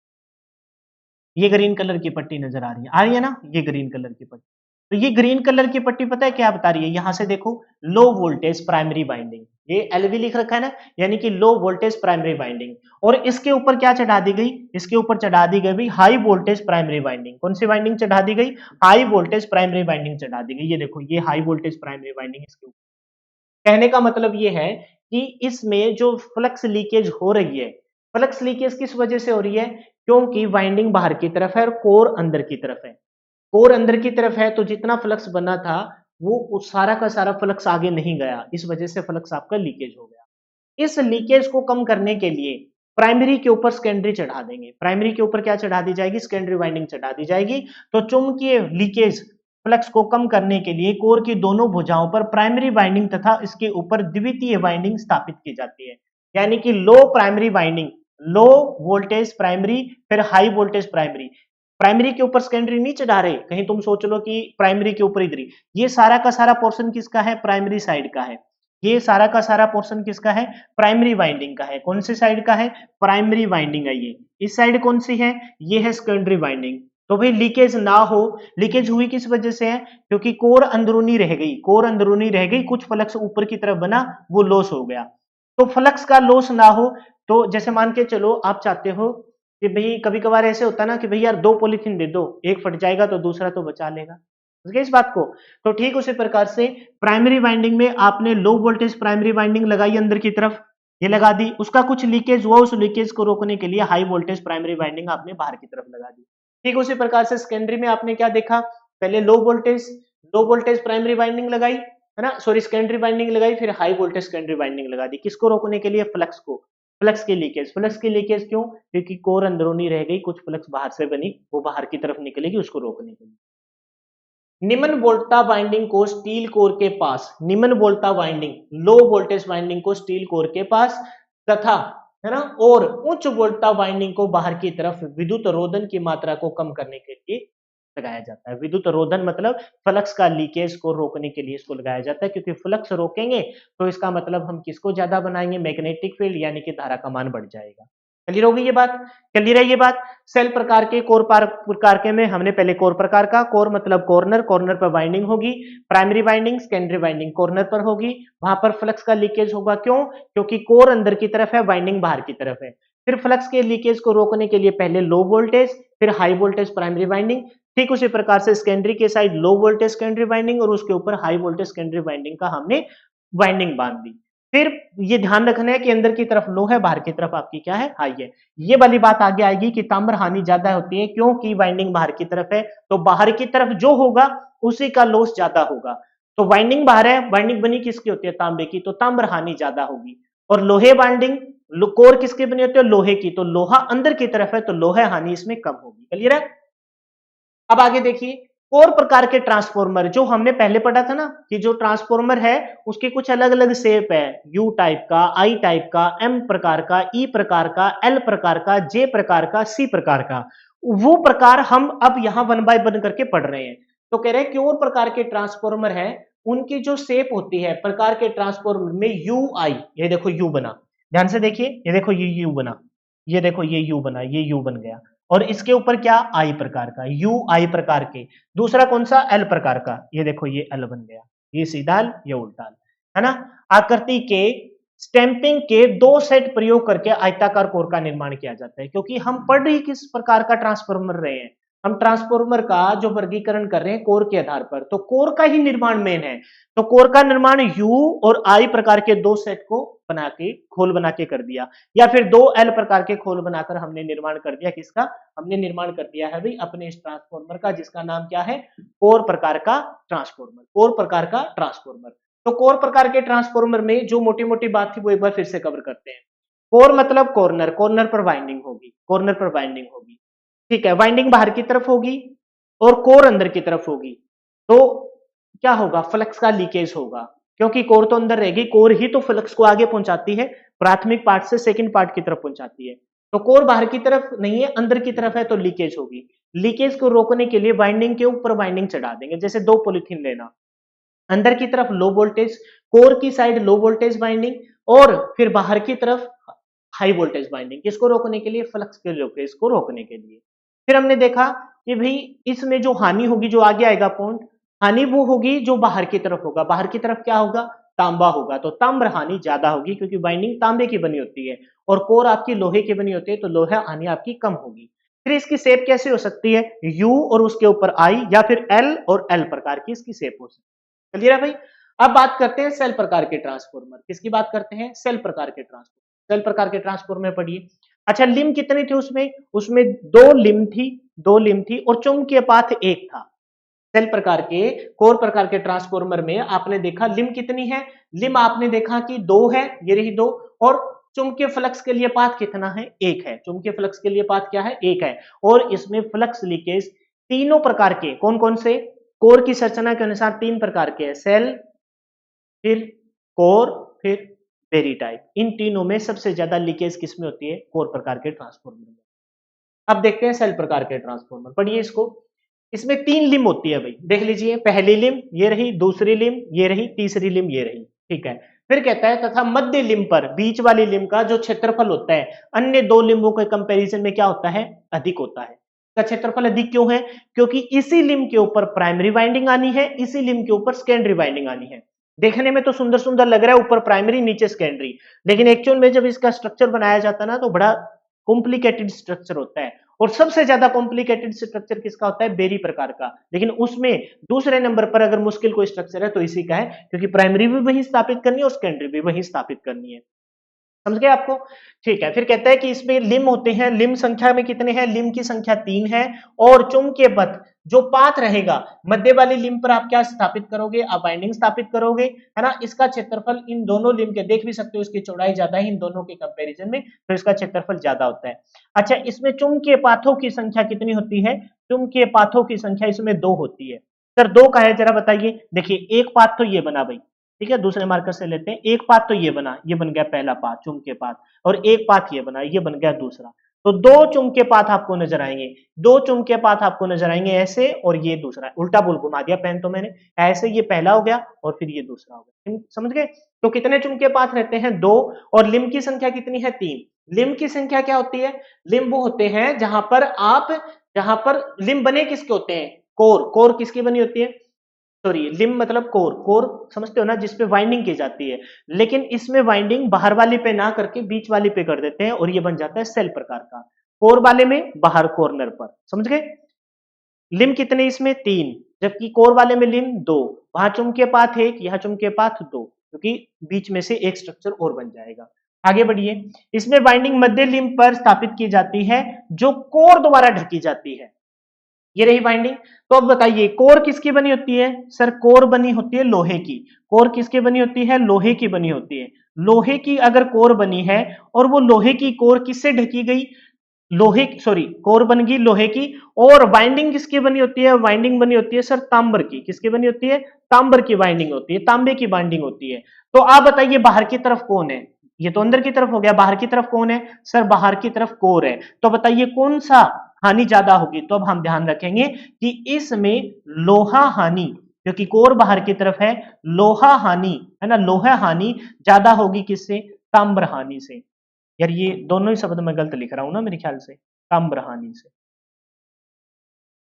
ये ग्रीन कलर की पट्टी नजर आ रही है ना? ये ग्रीन कलर की पट्टी। तो ये ग्रीन कलर की पट्टी पता है क्या बता रही है? यहां से देखो, लो वोल्टेज प्राइमरी बाइंडिंग, ये एलवी लिख रखा है ना, यानी कि लो वोल्टेज प्राइमरी बाइंडिंग। और इसके ऊपर क्या चढ़ा दी गई? इसके ऊपर चढ़ा दी गई हाई वोल्टेज प्राइमरी बाइंडिंग। कौन सी बाइंडिंग चढ़ा दी गई? हाई वोल्टेज प्राइमरी बाइंडिंग चढ़ा दी गई। ये देखो ये हाई वोल्टेज प्राइमरी बाइंडिंग इसके ऊपर। कहने का मतलब ये है कि इसमें जो फ्लक्स लीकेज हो रही है, फ्लक्स लीकेज किस वजह से हो रही है? क्योंकि वाइंडिंग बाहर की तरफ है और कोर अंदर की तरफ है। कोर अंदर की तरफ है तो जितना फ्लक्स बना था वो उस सारा का सारा फ्लक्स आगे नहीं गया, इस वजह से फ्लक्स आपका लीकेज हो गया। इस लीकेज को कम करने के लिए प्राइमरी के ऊपर सेकेंडरी चढ़ा देंगे। प्राइमरी के ऊपर क्या चढ़ा दी जाएगी? सेकेंडरी वाइंडिंग चढ़ा दी जाएगी। तो चुंबकीय लीकेज फ्लक्स को कम करने के लिए कोर की दोनों भुजाओं पर प्राइमरी वाइंडिंग तथा इसके ऊपर द्वितीय वाइंडिंग स्थापित की जाती है। यानी कि low primary winding, low voltage primary, फिर हाई वोल्टेज प्राइमरी। प्राइमरी के ऊपर सेकेंडरी नहीं चढ़ा रहे, कहीं तुम सोच लो कि प्राइमरी के ऊपर इधर। ये सारा का सारा पोर्शन किसका है? प्राइमरी साइड का है। ये सारा का सारा पोर्शन किसका है? प्राइमरी वाइंडिंग का है। कौन सी साइड का है? प्राइमरी वाइंडिंग है ये। इस साइड कौन सी है? ये है सेकेंडरी वाइंडिंग। तो भाई लीकेज ना हो, लीकेज हुई किस वजह से है? क्योंकि कोर अंदरूनी रह गई, कोर अंदरूनी रह गई, कुछ फ्लक्स ऊपर की तरफ बना, वो लॉस हो गया। तो फ्लक्स का लॉस ना हो, तो जैसे मान के चलो आप चाहते हो कि भाई कभी कभार ऐसे होता है ना कि भाई यार 2 पॉलीथीन दे दो, एक फट जाएगा तो दूसरा तो बचा लेगा, समझ गए इस बात को। तो ठीक उसी प्रकार से प्राइमरी वाइंडिंग में आपने लो वोल्टेज प्राइमरी वाइंडिंग लगाई अंदर की तरफ, ये लगा दी, उसका कुछ लीकेज हुआ, उस लीकेज को रोकने के लिए हाई वोल्टेज प्राइमरी वाइंडिंग आपने बाहर की तरफ लगा दी। ठीक उसी प्रकार से सेकेंडरी में आपने क्या देखा, पहले लो वोल्टेज प्राइमरी वाइंडिंग लगाई, है ना, सॉरी सेकेंडरी वाइंडिंग लगाई, फिर हाई वोल्टेज सेकेंडरी वाइंडिंग लगा दी, किसको रोकने के लिए, फ्लक्स को, फ्लक्स की लीकेज क्यों, क्योंकि कोर अंदरूनी रह गई, कुछ फ्लक्स बाहर से बनी, वो बाहर की तरफ निकलेगी, उसको रोकने के लिए। निम्न वोल्टा वाइंडिंग को स्टील कोर के पास, निम्न वोल्टा वाइंडिंग लो वोल्टेज वाइंडिंग को स्टील कोर के पास तथा, है ना, और उच्च वोल्टा वाइंडिंग को बाहर की तरफ विद्युत रोधन की मात्रा को कम करने के लिए लगाया जाता है। विद्युत रोधन मतलब फ्लक्स का लीकेज को रोकने के लिए इसको लगाया जाता है, क्योंकि फ्लक्स रोकेंगे तो इसका मतलब हम किसको ज्यादा बनाएंगे, मैग्नेटिक फील्ड, यानी कि धारा का मान बढ़ जाएगा। क्लियर होगी ये बात, क्लियर है ये बात। सेल प्रकार के कोर प्रकार के में हमने पहले कोर प्रकार का, कोर मतलब कॉर्नर, कॉर्नर पर वाइंडिंग होगी, primary winding secondary winding corner पर होगी, वहां पर फ्लक्स का लीकेज होगा, क्यों, क्योंकि कोर अंदर की तरफ है, वाइंडिंग बाहर की तरफ है। फिर फ्लक्स के लीकेज को रोकने के लिए पहले लो वोल्टेज फिर हाई वोल्टेज प्राइमरी वाइंडिंग, ठीक उसी प्रकार से सेकेंडरी के side low voltage secondary winding और उसके ऊपर हाई वोल्टेज सेकेंडरी वाइंडिंग का हमने वाइंडिंग बांध दी। फिर ये ध्यान रखना है कि अंदर की तरफ लो है, बाहर की तरफ आपकी क्या है, हाई है। ये वाली बात आगे आएगी कि ताम्र हानि ज्यादा होती है, क्योंकि वाइंडिंग बाहर की तरफ है, तो बाहर की तरफ जो होगा उसी का लॉस ज्यादा होगा। तो वाइंडिंग बाहर है, वाइंडिंग बनी किसकी होती है, तांबे की, तो ताम्र हानि ज्यादा होगी। और लोहे वाइंडिंग कोर किसके बनी होती है, लोहे की, तो लोहा अंदर की तरफ है, तो लोहे हानि इसमें कम होगी। क्लियर है। अब आगे देखिए, कोर प्रकार के ट्रांसफॉर्मर जो हमने पहले पढ़ा था ना, कि जो ट्रांसफॉर्मर है उसके कुछ अलग अलग शेप है, यू टाइप का, आई टाइप का, एम प्रकार का, ई प्रकार का, एल प्रकार का, जे प्रकार का, सी प्रकार का, वो प्रकार हम अब यहां वन बाय वन करके पढ़ रहे हैं। तो कह रहे हैं कोर प्रकार के ट्रांसफॉर्मर है, उनकी जो शेप होती है प्रकार के ट्रांसफॉर्मर में यू आई, ये देखो यू बना, ध्यान से देखिए, ये देखो ये यू बना, ये देखो ये यू बना, ये यू बन गया, और इसके ऊपर क्या, आई प्रकार का, यू आई प्रकार के। दूसरा कौन सा, एल प्रकार का, ये देखो ये एल बन गया, ये सीधा एल, ये उल्टा एल, है ना। आकृति के स्टैंपिंग के 2 सेट प्रयोग करके आयताकार कोर का निर्माण किया जाता है, क्योंकि हम पढ़ ही किस प्रकार का ट्रांसफॉर्मर रहे हैं, हम ट्रांसफॉर्मर का जो वर्गीकरण कर रहे हैं कोर के आधार पर, तो कोर का ही निर्माण मेन है। तो कोर का निर्माण यू और आई प्रकार के 2 सेट को बना के, खोल बना के कर दिया, या फिर 2 एल प्रकार के खोल बनाकर हमने निर्माण कर दिया, किसका, हमने निर्माण कर दिया है भाई अपने इस ट्रांसफॉर्मर का, जिसका नाम क्या है, कोर प्रकार का ट्रांसफॉर्मर, कोर प्रकार का ट्रांसफॉर्मर। तो कोर प्रकार के ट्रांसफॉर्मर में जो मोटी मोटी बात थी वो एक बार फिर से कवर करते हैं। कोर मतलब कॉर्नर, कॉर्नर पर वाइंडिंग होगी, कॉर्नर पर वाइंडिंग होगी, ठीक है, वाइंडिंग बाहर की तरफ होगी और कोर अंदर की तरफ होगी, तो क्या होगा, फ्लक्स का लीकेज होगा, क्योंकि कोर तो अंदर रहेगी, कोर ही तो फ्लक्स को आगे पहुंचाती है, प्राथमिक पार्ट से सेकंड पार्ट की तरफ पहुंचाती है। तो कोर बाहर की तरफ नहीं है, अंदर की तरफ है, तो लीकेज होगी। लीकेज को रोकने के लिए वाइंडिंग के ऊपर वाइंडिंग चढ़ा देंगे, जैसे 2 पॉलीथीन लेना, अंदर की तरफ लो वोल्टेज, कोर की साइड लो वोल्टेज वाइंडिंग, और फिर बाहर की तरफ हाई वोल्टेज वाइंडिंग, किसको रोकने के लिए, फ्लक्स के लीकेज को रोकने के लिए। फिर हमने देखा कि भाई इसमें जो हानि होगी, जो आगे आएगा पॉइंट, हानि वो होगी जो बाहर की तरफ होगा, बाहर की तरफ क्या होगा, तांबा होगा, तो ताम्र हानि ज्यादा होगी, क्योंकि वाइंडिंग तांबे की बनी होती है और कोर आपकी लोहे की बनी होती है, तो लोहा हानि आपकी कम होगी। फिर इसकी शेप कैसे हो सकती है, यू और उसके ऊपर आई, या फिर एल और एल प्रकार की इसकी शेप हो सकती है। क्लियर है भाई। अब बात करते हैं सेल प्रकार के ट्रांसफॉर्मर, किसकी बात करते हैं, सेल प्रकार के ट्रांसफॉर्मर, सेल प्रकार के ट्रांसफॉर्मर पढ़िए। अच्छा, लिम कितनी थी उसमें, उसमें 2 लिम थी, 2 लिम थी, और चुंबकीय पाथ 1 था। सेल प्रकार के, कोर प्रकार के ट्रांसफॉर्मर में आपने देखा लिम कितनी है, लिम आपने देखा कि 2 है, ये रही 2, और चुंबकीय फ्लक्स के लिए पाथ कितना है, 1 है, चुंबकीय फ्लक्स के लिए पाथ क्या है, 1 है, और इसमें फ्लक्स लीकेज तीनों प्रकार के, कौन कौन से, कोर की संरचना के अनुसार 3 प्रकार के हैं, सेल, फिर कोर, फिर बेरी टाइप, इन तीनों में सबसे ज्यादा लीकेज किसमें होती है, कोर प्रकार के ट्रांसफॉर्मर में। अब देखते हैं सेल प्रकार के ट्रांसफॉर्मर, पढ़िए इसको। इसमें 3 लिम होती है भाई, देख लीजिए, पहली लिम ये रही, दूसरी लिम ये रही, तीसरी लिम ये रही, ठीक है। फिर कहता है तथा मध्य लिम पर, बीच वाली लिम का जो क्षेत्रफल होता है अन्य 2 लिम्बों के कंपैरिजन में क्या होता है, अधिक होता है। का क्षेत्रफल अधिक क्यों है, क्योंकि इसी लिम के ऊपर प्राइमरी वाइंडिंग आनी है, इसी लिम के ऊपर सेकेंडरी वाइंडिंग आनी है। देखने में तो सुंदर सुंदर लग रहा है, ऊपर प्राइमरी नीचे सेकेंडरी, लेकिन एक्चुअल में जब इसका स्ट्रक्चर बनाया जाता है ना, तो बड़ा कॉम्प्लिकेटेड स्ट्रक्चर होता है, और सबसे ज्यादा कॉम्प्लिकेटेड स्ट्रक्चर किसका होता है? बेरी प्रकार का। लेकिन उसमें दूसरे नंबर पर अगर मुश्किल कोई स्ट्रक्चर है तो इसी का है, क्योंकि प्राइमरी भी वही स्थापित करनी है और सेकेंडरी भी वही स्थापित करनी है। समझ गए आपको? ठीक है, फिर कहता है कि इसमें लिम होते हैं, लिम संख्या में कितने हैं? लिम की संख्या 3 है, और चुंबकीय पथ जो पाथ रहेगा मध्य वाली लिम पर आप क्या स्थापित करोगे? आप बाइंडिंग स्थापित करोगे, है ना। इसका क्षेत्रफल इन दोनों लिम के, देख भी सकते हो इसकी चौड़ाई ज्यादा है इन दोनों के कंपैरिजन में, तो इसका क्षेत्रफल ज्यादा होता है। अच्छा, इसमें चुंबकीय पाथों की संख्या कितनी होती है? चुंबकीय पाथों की संख्या इसमें 2 होती है। सर 2 का है, जरा बताइए। देखिए एक पाथ तो ये बना भाई, ठीक है, दूसरे मार्कर से लेते हैं। एक पाथ तो ये बना, ये बन गया पहला पाथ चुंबकीय पाथ, और एक पाथ ये बना, ये बन गया दूसरा। तो 2 चुंबकीय पाथ आपको नजर आएंगे, 2 चुंबकीय पाथ आपको नजर आएंगे ऐसे, और ये दूसरा, उल्टा बोल घुमा दिया पेन तो मैंने, ऐसे ये पहला हो गया और फिर ये दूसरा हो गया। समझ गए? तो कितने चुंबकीय पाथ रहते हैं? 2, और लिम की संख्या कितनी है? 3। लिम की संख्या क्या होती है? लिम वो होते हैं जहां पर लिम बने किसके होते हैं? कोर किसकी बनी होती है? सॉरी, लिम मतलब कोर समझते हो ना, जिसपे वाइंडिंग की जाती है। लेकिन इसमें वाइंडिंग बाहर वाली पे ना करके बीच वाली पे कर देते हैं, और ये बन जाता है सेल प्रकार का। कोर वाले में बाहर कॉर्नर पर, समझ गए? लिम कितने इसमें? 3, जबकि कोर वाले में लिम 2। वहां चुंबकीय पाथ 1, यहाँ चुंबकीय पाथ 2, क्योंकि बीच में से एक स्ट्रक्चर और बन जाएगा। आगे बढ़िए। इसमें बाइंडिंग मध्य लिम पर स्थापित की जाती है, जो कोर द्वारा ढकी जाती है। ये रही बाइंडिंग। तो अब बताइए कोर किसकी बनी होती है? सर कोर बनी होती है लोहे की। कोर किसकी बनी होती है? लोहे की बनी होती है। लोहे की अगर कोर बनी है, और वो लोहे की कोर किससे ढकी गई? कोर बन गई लोहे की। और बाइंडिंग किसकी बनी होती है? बाइंडिंग बनी होती है सर तांबर की। किसकी बनी होती है? तांबर की बाइंडिंग होती है, तांबे की बाइंडिंग होती है। तो आप बताइए बाहर की तरफ कौन है? ये तो अंदर की तरफ हो गया, बाहर की तरफ कौन है? सर बाहर की तरफ कोर है। तो बताइए कौन सा हानि ज्यादा होगी? तो अब हम ध्यान रखेंगे कि इसमें लोहा हानि, क्योंकि कोर बाहर की तरफ है, लोहा हानि, है ना, लोहा हानि ज्यादा होगी किससे? ताम्र हानि से। यार ये दोनों ही शब्द मैं गलत लिख रहा हूं ना मेरे ख्याल से, ताम्र हानि से।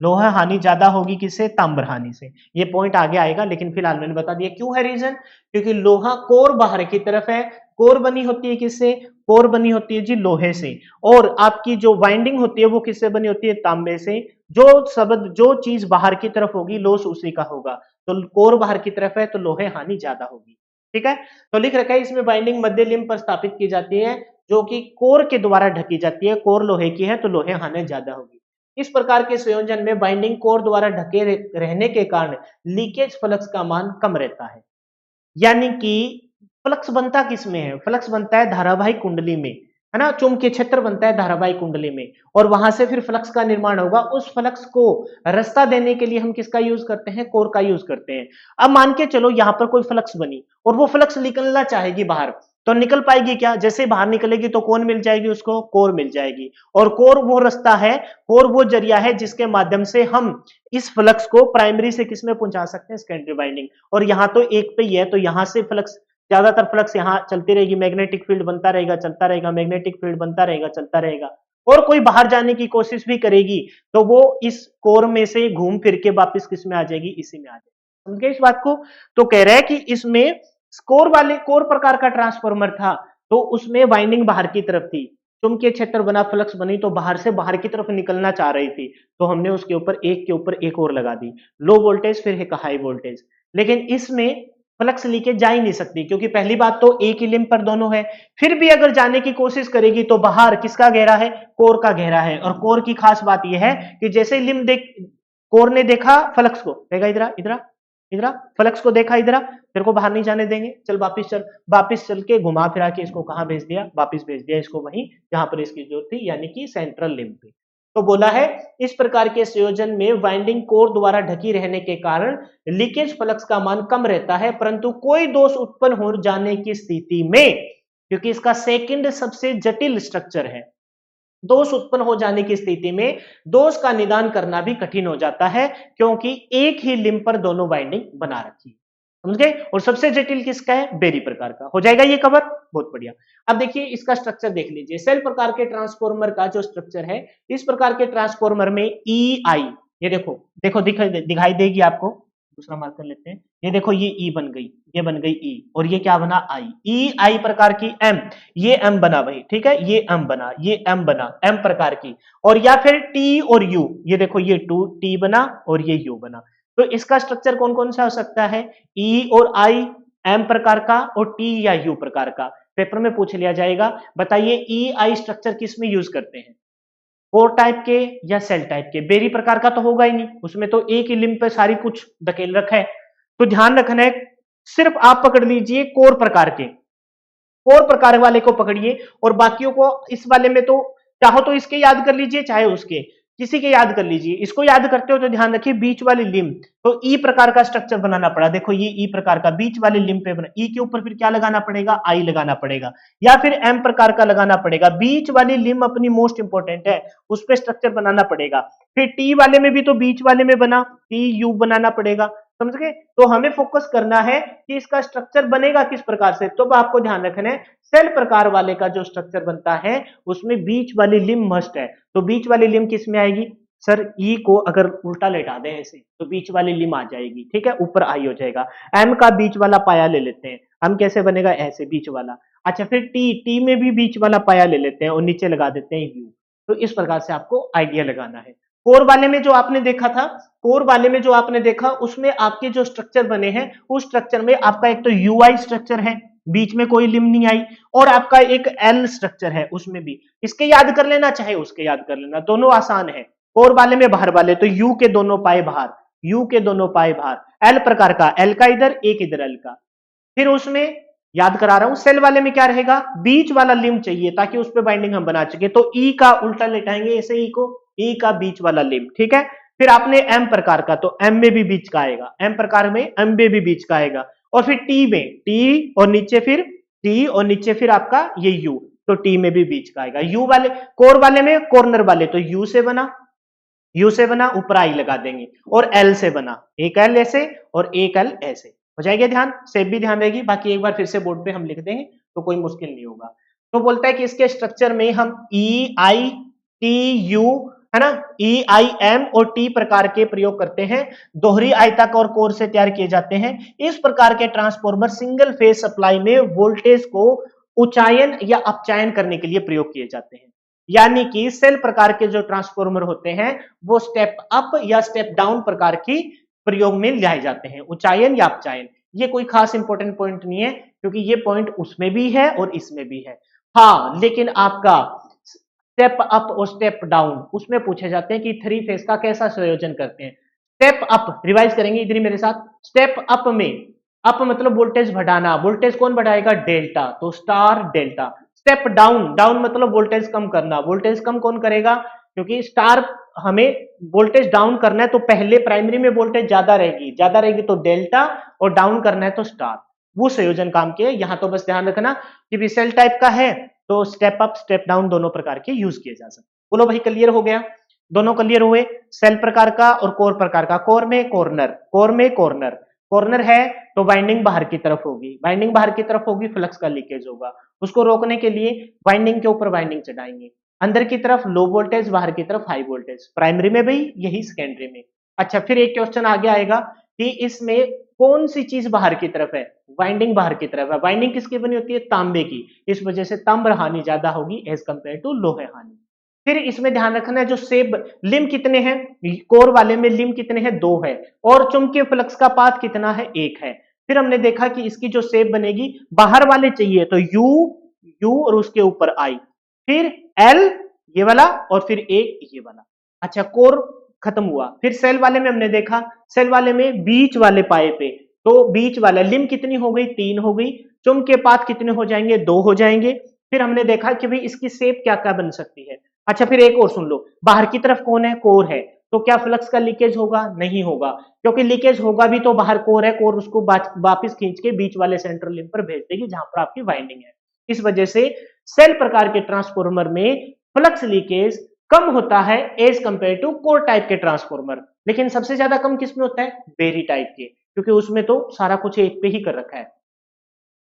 लोहा हानि ज्यादा होगी किससे? ताम्र हानि से। ये पॉइंट आगे आएगा, लेकिन फिलहाल मैंने बता दिया क्यों है रीजन, क्योंकि लोहा कोर बाहर की तरफ है। कोर बनी होती है किससे? कोर बनी होती है जी लोहे से। और आपकी जो वाइंडिंग होती है वो किससे बनी होती है? तांबे से। जो चीज बाहर की तरफ होगी लॉस उसी का होगा। तो कोर बाहर की तरफ है तो लोहे हानि ज्यादा होगी। ठीक है, तो लिख रखा है इसमें बाइंडिंग मध्य लिंब पर स्थापित की जाती है, जो कि कोर के द्वारा ढकी जाती है। कोर लोहे की है तो लोहे हानि ज्यादा होगी। इस प्रकार के संयोजन में बाइंडिंग कोर द्वारा ढके रहने के कारण लीकेज फ्लक्स का मान कम रहता है। यानी कि फ्लक्स बनता किस में है? फ्लक्स बनता है धारावाहिक कुंडली में, है ना, चुंबकीय क्षेत्र बनता है धारावाहिक कुंडली में, और वहां से फिर फ्लक्स का निर्माण होगा। उस फ्लक्स को रास्ता देने के लिए हम किसका यूज करते हैं? कोर का यूज करते हैं। अब मान के चलो यहां पर कोई फ्लक्स बनी, और वो फ्लक्स निकलना चाहेगी बाहर, तो निकल पाएगी क्या? जैसे बाहर निकलेगी तो कौन मिल जाएगी उसको? कोर मिल जाएगी। और कोर वो रास्ता है, कोर वो जरिया है जिसके माध्यम से हम इस फ्लक्स को प्राइमरी से किस में पहुंचा सकते हैं? Secondary winding. और यहाँ तो एक पे ही है, तो यहां से फ्लक्स, ज्यादातर फ्लक्स यहाँ चलती रहेगी, मैग्नेटिक फील्ड बनता रहेगा, चलता रहेगा, मैग्नेटिक फील्ड बनता रहेगा, चलता रहेगा। और कोई बाहर जाने की कोशिश भी करेगी तो वो इस कोर में से घूम फिर के वापिस किस में आ जाएगी? इसी में आ जाएगी। समझ गए इस बात को? तो कह रहा है कि इसमें कोर प्रकार का ट्रांसफॉर्मर था, तो उसमें वाइंडिंग बाहर की तरफ थी, चुंबकीय क्षेत्र बना, फ्लक्स बनी, तो बाहर से बाहर की तरफ निकलना चाह रही थी, तो हमने उसके ऊपर एक के ऊपर एक और लगा दी, लो वोल्टेज फिर एक हाई वोल्टेज। लेकिन इसमें फ्लक्स लीकेज जा ही नहीं सकती, क्योंकि पहली बात तो एक ही लिंब पर दोनों है। फिर भी अगर जाने की कोशिश करेगी तो बाहर किसका घेरा है? कोर का घेरा है। और कोर की खास बात यह है कि जैसे लिंब कोर ने देखा फ्लक्स को, देखा इधर इधर इधर, फ्लक्स को देखा इधर, तेरे को बाहर नहीं जाने देंगे, चल वापिस चल के घुमा फिरा के इसको कहां भेज दिया? वापिस भेज दिया इसको वहीं जहां पर इसकी जरूरत थी, यानी कि सेंट्रल लिंब पे। तो बोला है इस प्रकार के संयोजन में वाइंडिंग कोर द्वारा ढकी रहने के कारण लीकेज फ्लक्स का मान कम रहता है, परंतु कोई दोष उत्पन्न हो जाने की स्थिति में, क्योंकि इसका सेकंड सबसे जटिल स्ट्रक्चर है, दोष उत्पन्न हो जाने की स्थिति में दोष का निदान करना भी कठिन हो जाता है, क्योंकि एक ही लिंब पर दोनों बाइंडिंग बना रखी है। समझ गए? और सबसे जटिल किसका है? बेरी प्रकार का। हो जाएगा ये कवर? बहुत बढ़िया। अब देखिए इसका स्ट्रक्चर देख लीजिए, सेल प्रकार के ट्रांसफॉर्मर का जो स्ट्रक्चर है, इस प्रकार के ट्रांसफॉर्मर में ई आई, ये देखो दिखाई देगी आपको, दूसरा मार्क कर लेते हैं। ये देखो ये ई बन गई, ये बन गई ई, और ये क्या बना आई, ई आई प्रकार की एम, ये एम बना भाई, ठीक है, ये एम बना, ये एम बना, एम प्रकार की। और या फिर टी और यू, ये देखो ये टू टी बना और ये यू बना। तो इसका स्ट्रक्चर कौन कौन सा हो सकता है, ई और आई, एम प्रकार का, और टी या यू प्रकार का। पेपर में पूछ लिया जाएगा, बताइए ई आई स्ट्रक्चर किस में यूज करते हैं, कोर टाइप के या सेल टाइप के। बेरी प्रकार का तो होगा ही नहीं, उसमें तो एक ही लिंब पे सारी कुछ धकेल रखा है। तो ध्यान रखना है, सिर्फ आप पकड़ लीजिए कोर प्रकार के, कोर प्रकार वाले को पकड़िए, और बाकियों को इस वाले में तो चाहो तो इसके याद कर लीजिए, चाहे उसके, किसी के याद कर लीजिए। इसको याद करते हो तो ध्यान रखिए बीच वाली लिंब, तो ई प्रकार का स्ट्रक्चर बनाना पड़ा, देखो ये ई प्रकार का बीच वाली लिंब पे बना, ई के ऊपर फिर क्या लगाना पड़ेगा, आई लगाना पड़ेगा, या फिर एम प्रकार का लगाना पड़ेगा। बीच वाली लिंब अपनी मोस्ट इंपॉर्टेंट है, उस पर स्ट्रक्चर बनाना पड़ेगा। फिर टी वाले में भी तो बीच वाले में बना, टी यू बनाना पड़ेगा, समझ गए। तो हमें फोकस करना है कि इसका स्ट्रक्चर बनेगा किस प्रकार से। तो आपको ध्यान रखना है, सेल प्रकार वाले का जो स्ट्रक्चर बनता है उसमें बीच वाली लिंब मस्ट है। तो बीच वाली लिंब किस में आएगी, सर ई को अगर उल्टा लेटा दें ऐसे तो बीच वाली लिंब आ जाएगी, ठीक है, ऊपर आई हो जाएगा। एम का बीच वाला पाया ले लेते हैं, एम कैसे बनेगा, ऐसे बीच वाला। अच्छा फिर टी, टी में भी बीच वाला पाया ले लेते हैं और नीचे लगा देते हैं यू। तो इस प्रकार से आपको आइडिया लगाना है। कोर वाले में जो आपने देखा था, कोर वाले में जो आपने देखा उसमें आपके जो स्ट्रक्चर बने हैं, उस स्ट्रक्चर में आपका एक तो यूआई स्ट्रक्चर है, बीच में कोई लिंब नहीं आई, और आपका एक एल स्ट्रक्चर है, उसमें भी इसके याद कर लेना चाहे उसके याद कर लेना, दोनों आसान है। कोर वाले में बाहर वाले तो यू के दोनों पाए बाहर, यू के दोनों पाए बाहर, एल प्रकार का, एल का इधर एक इधर एल का। फिर उसमें याद करा रहा हूं, सेल वाले में क्या रहेगा, बीच वाला लिंब चाहिए ताकि उस पर बाइंडिंग हम बना सके, तो ई का उल्टा लेटाएंगे ऐसे, ई को, ई का बीच वाला लिंब, ठीक है। फिर आपने एम प्रकार का, तो एम में भी बीच का आएगा, एम प्रकार में एम में भी बीच का आएगा। और फिर टी में टी और नीचे फिर टी और नीचे फिर आपका ये यू, तो टी में भी बीच का आएगा। यू वाले, कोर वाले में कॉर्नर वाले तो यू से बना, यू से बना, ऊपर आई लगा देंगे, और एल से बना, एक एल ऐसे और एक एल ऐसे हो जाएगा। ध्यान से भी ध्यान रहेगी, बाकी एक बार फिर से बोर्ड पे हम लिख देंगे तो कोई मुश्किल नहीं होगा। तो बोलता है कि इसके स्ट्रक्चर में हम ई आई टी यू, है ना, ई आई एम और टी प्रकार के प्रयोग करते हैं। दोहरी आयताकार कोर से तैयार किए जाते हैं। इस प्रकार के ट्रांसफॉर्मर सिंगल फेज सप्लाई में वोल्टेज को उच्चायन या अपचायन करने के लिए प्रयोग किए जाते हैं। यानी कि सेल प्रकार के जो ट्रांसफॉर्मर होते हैं वो स्टेप अप या स्टेप डाउन प्रकार की प्रयोग में लाए जाते हैं, उच्चायन या अपचायन। ये कोई खास इंपॉर्टेंट पॉइंट नहीं है क्योंकि ये पॉइंट उसमें भी है और इसमें भी है। हाँ, लेकिन आपका स्टेप अप और स्टेप डाउन उसमें पूछे जाते हैं कि थ्री फेज का कैसा संयोजन करते हैं। स्टेप अप रिवाइज करेंगे इधर ही मेरे साथ। स्टेप अप में, अप मतलब वोल्टेज बढ़ाना, वोल्टेज कौन बढ़ाएगा, डेल्टा, तो star delta. Step down, down मतलब वोल्टेज कम करना, वोल्टेज कम कौन करेगा, क्योंकि स्टार हमें वोल्टेज डाउन करना है तो पहले प्राइमरी में वोल्टेज ज्यादा रहेगी तो डेल्टा, और डाउन करना है तो स्टार, वो संयोजन काम किए। यहां तो बस ध्यान रखना कि सेल टाइप का है तो स्टेप अप स्टेप डाउन दोनों प्रकार के यूज किए जा सकते। बोलो भाई क्लियर हो गया, दोनों क्लियर हुए, सेल प्रकार का और कोर प्रकार का। कोर में कॉर्नर, कोर में कॉर्नर, कॉर्नर है तो बाइंडिंग बाहर की तरफ होगी, बाइंडिंग बाहर की तरफ होगी, फ्लक्स का लीकेज होगा, उसको रोकने के लिए बाइंडिंग के ऊपर बाइंडिंग चढ़ाएंगे। अंदर की तरफ लो वोल्टेज, बाहर की तरफ हाई वोल्टेज, प्राइमरी में भी यही, सेकेंडरी में। अच्छा फिर एक क्वेश्चन आगे आएगा कि इसमें कौन सी चीज बाहर की तरफ है, वाइंडिंग बाहर की तरफ है। वाइंडिंग किसकी बनी होती है, तांबे की, इस वजह से ताम्र हानि ज्यादा होगी एज कंपेयर टू लोहे हानि। फिर इसमें ध्यान रखना है जो सेब लिम कितने हैं, कोर वाले में लिम कितने हैं, 2 है, और चुंबकीय फ्लक्स का पाथ कितना है, 1 है। फिर हमने देखा कि इसकी जो सेब बनेगी, बाहर वाले चाहिए तो यू, यू और उसके ऊपर आई, फिर एल ये वाला, और फिर एक ये वाला। अच्छा कोर खत्म हुआ। फिर सेल वाले में हमने देखा, सेल वाले में बीच वाले पाए पे, तो बीच वाला लिम कितनी हो गई, 3 हो गई, चुंबकीय पाथ कितने हो जाएंगे, 2 हो जाएंगे। फिर हमने देखा कि भाई इसकी सेप क्या क्या बन सकती है। अच्छा फिर एक और सुन लो, बाहर की तरफ कौन है, कोर है, तो क्या फ्लक्स का लीकेज होगा, नहीं होगा, क्योंकि लीकेज होगा भी तो बाहर कोर है, कोर उसको वापस खींच के बीच वाले सेंट्रल लिंब पर भेज देगी जहां पर आपकी वाइंडिंग है। इस वजह से सेल प्रकार के ट्रांसफॉर्मर में फ्लक्स लीकेज कम होता है as compare to core type के ट्रांसफॉर्मर। लेकिन सबसे ज्यादा कम किसमें होता है, बेरी टाइप के, क्योंकि उसमें तो सारा कुछ एक पे ही कर रखा है,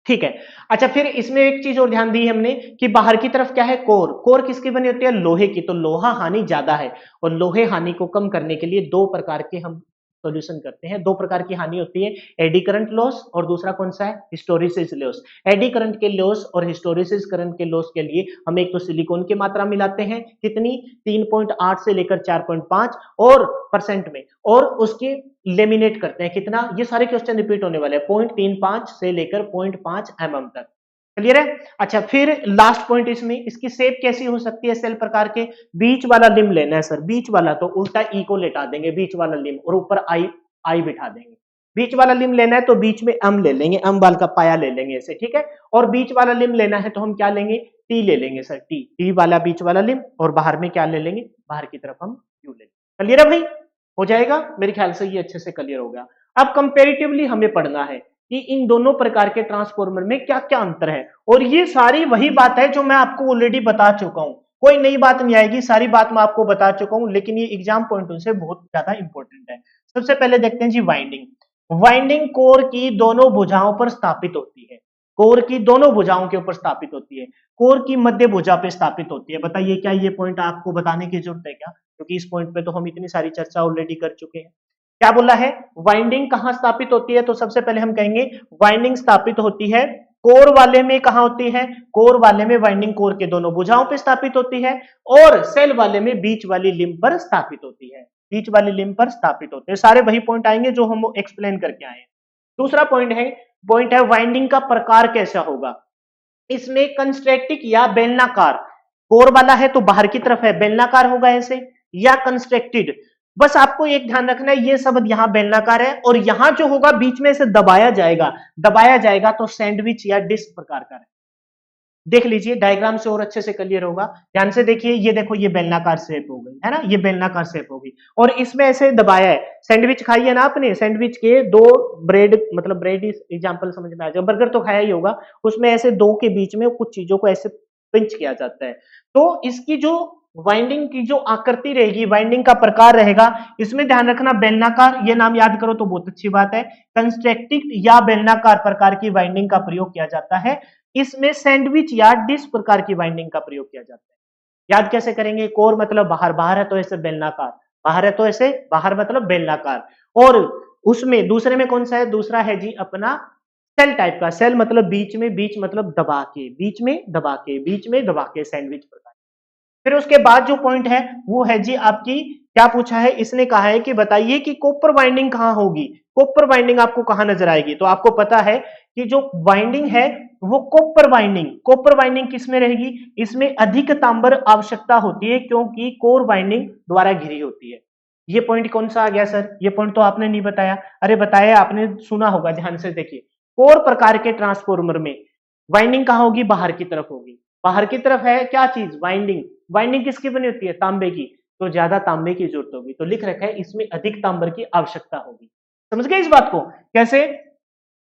ठीक है। अच्छा फिर इसमें एक चीज और ध्यान दी हमने कि बाहर की तरफ क्या है, कोर, कोर किसकी बनी होती है, लोहे की, तो लोहा हानि ज्यादा है, और लोहे हानि को कम करने के लिए 2 प्रकार के हम सॉल्यूशन करते हैं। दो प्रकार की हानि होती है, एडी करंट लॉस और दूसरा कौन सा है, हिस्टोरिसिस लॉस। एडी करंट के लॉस और हिस्टोरिसिस करंट के लॉस के लिए हम एक तो सिलिकॉन की मात्रा मिलाते हैं, कितनी 3.8 से लेकर 4.5 और परसेंट में, और उसकी लेमिनेट करते हैं कितना, ये सारे क्वेश्चन रिपीट होने वाले हैं, 0.35 से लेकर 0.5 mm तक। क्लियर है। अच्छा, फिर लास्ट पॉइंट इसमें, इसकी शेप कैसी हो सकती है सेल प्रकार के, बीच वाला लिम लेना है सर, बीच वाला, तो उल्टा ई को लेटा देंगे बीच वाला लिम और ऊपर आई आई बिठा देंगे। बीच वाला लिम लेना है तो बीच में अम ले लेंगे, अम बाल का पाया ले लेंगे ऐसे, ठीक है। और बीच वाला लिम लेना है तो हम क्या लेंगे, टी ले लेंगे सर, टी, टी वाला बीच वाला लिम, और बाहर में क्या ले लेंगे, बाहर की तरफ हम क्यू ले लेंगे। क्लियर है भाई, हो जाएगा मेरे ख्याल से, ये अच्छे से क्लियर हो गया। अब कंपेरेटिवली हमें पढ़ना है कि इन दोनों प्रकार के ट्रांसफॉर्मर में क्या क्या अंतर है, और ये सारी वही बात है जो मैं आपको ऑलरेडी बता चुका हूं, कोई नई बात नहीं आएगी, सारी बात मैं आपको बता चुका हूं, लेकिन ये एग्जाम पॉइंट से बहुत ज्यादा इंपॉर्टेंट है। सबसे पहले देखते हैं जी वाइंडिंग। वाइंडिंग कोर की दोनों भुजाओं पर स्थापित होती है, कोर की दोनों भुजाओं के ऊपर स्थापित होती है, कोर की मध्य भुजा पे स्थापित होती है। बताइए क्या ये पॉइंट आपको बताने की जरूरत है क्या, क्योंकि इस पॉइंट पे तो हम इतनी सारी चर्चा ऑलरेडी कर चुके हैं। क्या बोला है, वाइंडिंग कहां स्थापित होती है, तो सबसे पहले हम कहेंगे वाइंडिंग स्थापित होती है कोर वाले में। कहां होती है, कोर वाले में वाइंडिंग कोर के दोनों भुजाओं पे स्थापित होती है, और सेल वाले में बीच वाली लिंब पर स्थापित होती है, बीच वाली लिंब पर स्थापित होते हैं। सारे वही पॉइंट आएंगे जो हम एक्सप्लेन करके आए हैं। दूसरा पॉइंट है वाइंडिंग का प्रकार कैसा होगा, इसमें कंस्ट्रक्टिव या बेलनाकार, कोर वाला है तो बाहर की तरफ है, बेलनाकार होगा ऐसे, या कंस्ट्रक्टेड। बस आपको एक ध्यान रखना है, ये शब्द यहां बेलनाकार है, और यहां जो होगा बीच में से दबाया जाएगा, दबाया जाएगा तो सैंडविच या डिस्क प्रकार का है। देख लीजिए डायग्राम से और अच्छे से क्लियर होगा, ध्यान से देखिए, ये देखो ये बेलनाकार शेप हो गई है ना, ये बेलनाकार शेप होगी, और इसमें ऐसे दबाया है। सैंडविच खाई है ना आपने, सैंडविच के दो ब्रेड, मतलब ब्रेड एग्जांपल समझ में आ जाए, बर्गर तो खाया ही होगा, उसमें ऐसे दो के बीच में कुछ चीजों को ऐसे पिंच किया जाता है, तो इसकी जो वाइंडिंग की जो आकृति रहेगी, वाइंडिंग का प्रकार रहेगा, इसमें ध्यान रखना बेलनाकार, ये नाम याद करो तो बहुत अच्छी बात है। कंस्ट्रक्टिव या बेलनाकार प्रकार की वाइंडिंग का प्रयोग किया जाता है, इसमें सैंडविच या डिस्क प्रकार की वाइंडिंग का प्रयोग किया जाता है। याद कैसे करेंगे, कोर मतलब बाहर, बाहर है तो ऐसे बेलनाकार, बाहर है तो ऐसे, बाहर मतलब बेलनाकार, और उसमें दूसरे में कौन सा है, दूसरा है जी अपना सेल टाइप का, सेल मतलब बीच में, बीच मतलब दबा के, बीच में दबा के, बीच में दबा के, सैंडविच प्रकार। फिर उसके बाद जो पॉइंट है वो है जी आपकी, क्या पूछा है, इसने कहा है कि बताइए कि कॉपर वाइंडिंग कहां होगी, कॉपर वाइंडिंग आपको कहां नजर आएगी, तो आपको पता है कि जो वाइंडिंग है वो कॉपर वाइंडिंग, कॉपर वाइंडिंग किसमें रहेगी, इसमें अधिक तांबर आवश्यकता होती है, क्योंकि कोर वाइंडिंग द्वारा घिरी होती है। ये पॉइंट कौन सा आ गया सर, ये पॉइंट तो आपने नहीं बताया, अरे बताया, आपने सुना होगा, ध्यान से देखिए। कोर प्रकार के ट्रांसफॉर्मर में वाइंडिंग कहां होगी, बाहर की तरफ होगी, बाहर की तरफ है क्या चीज, वाइंडिंग, वाइंडिंग किसकी बनी होती है, तांबे की, तो ज्यादा तांबे की जरूरत होगी, तो लिख रखा है इसमें अधिक तांबर की आवश्यकता होगी। समझ गए इस बात को, कैसे,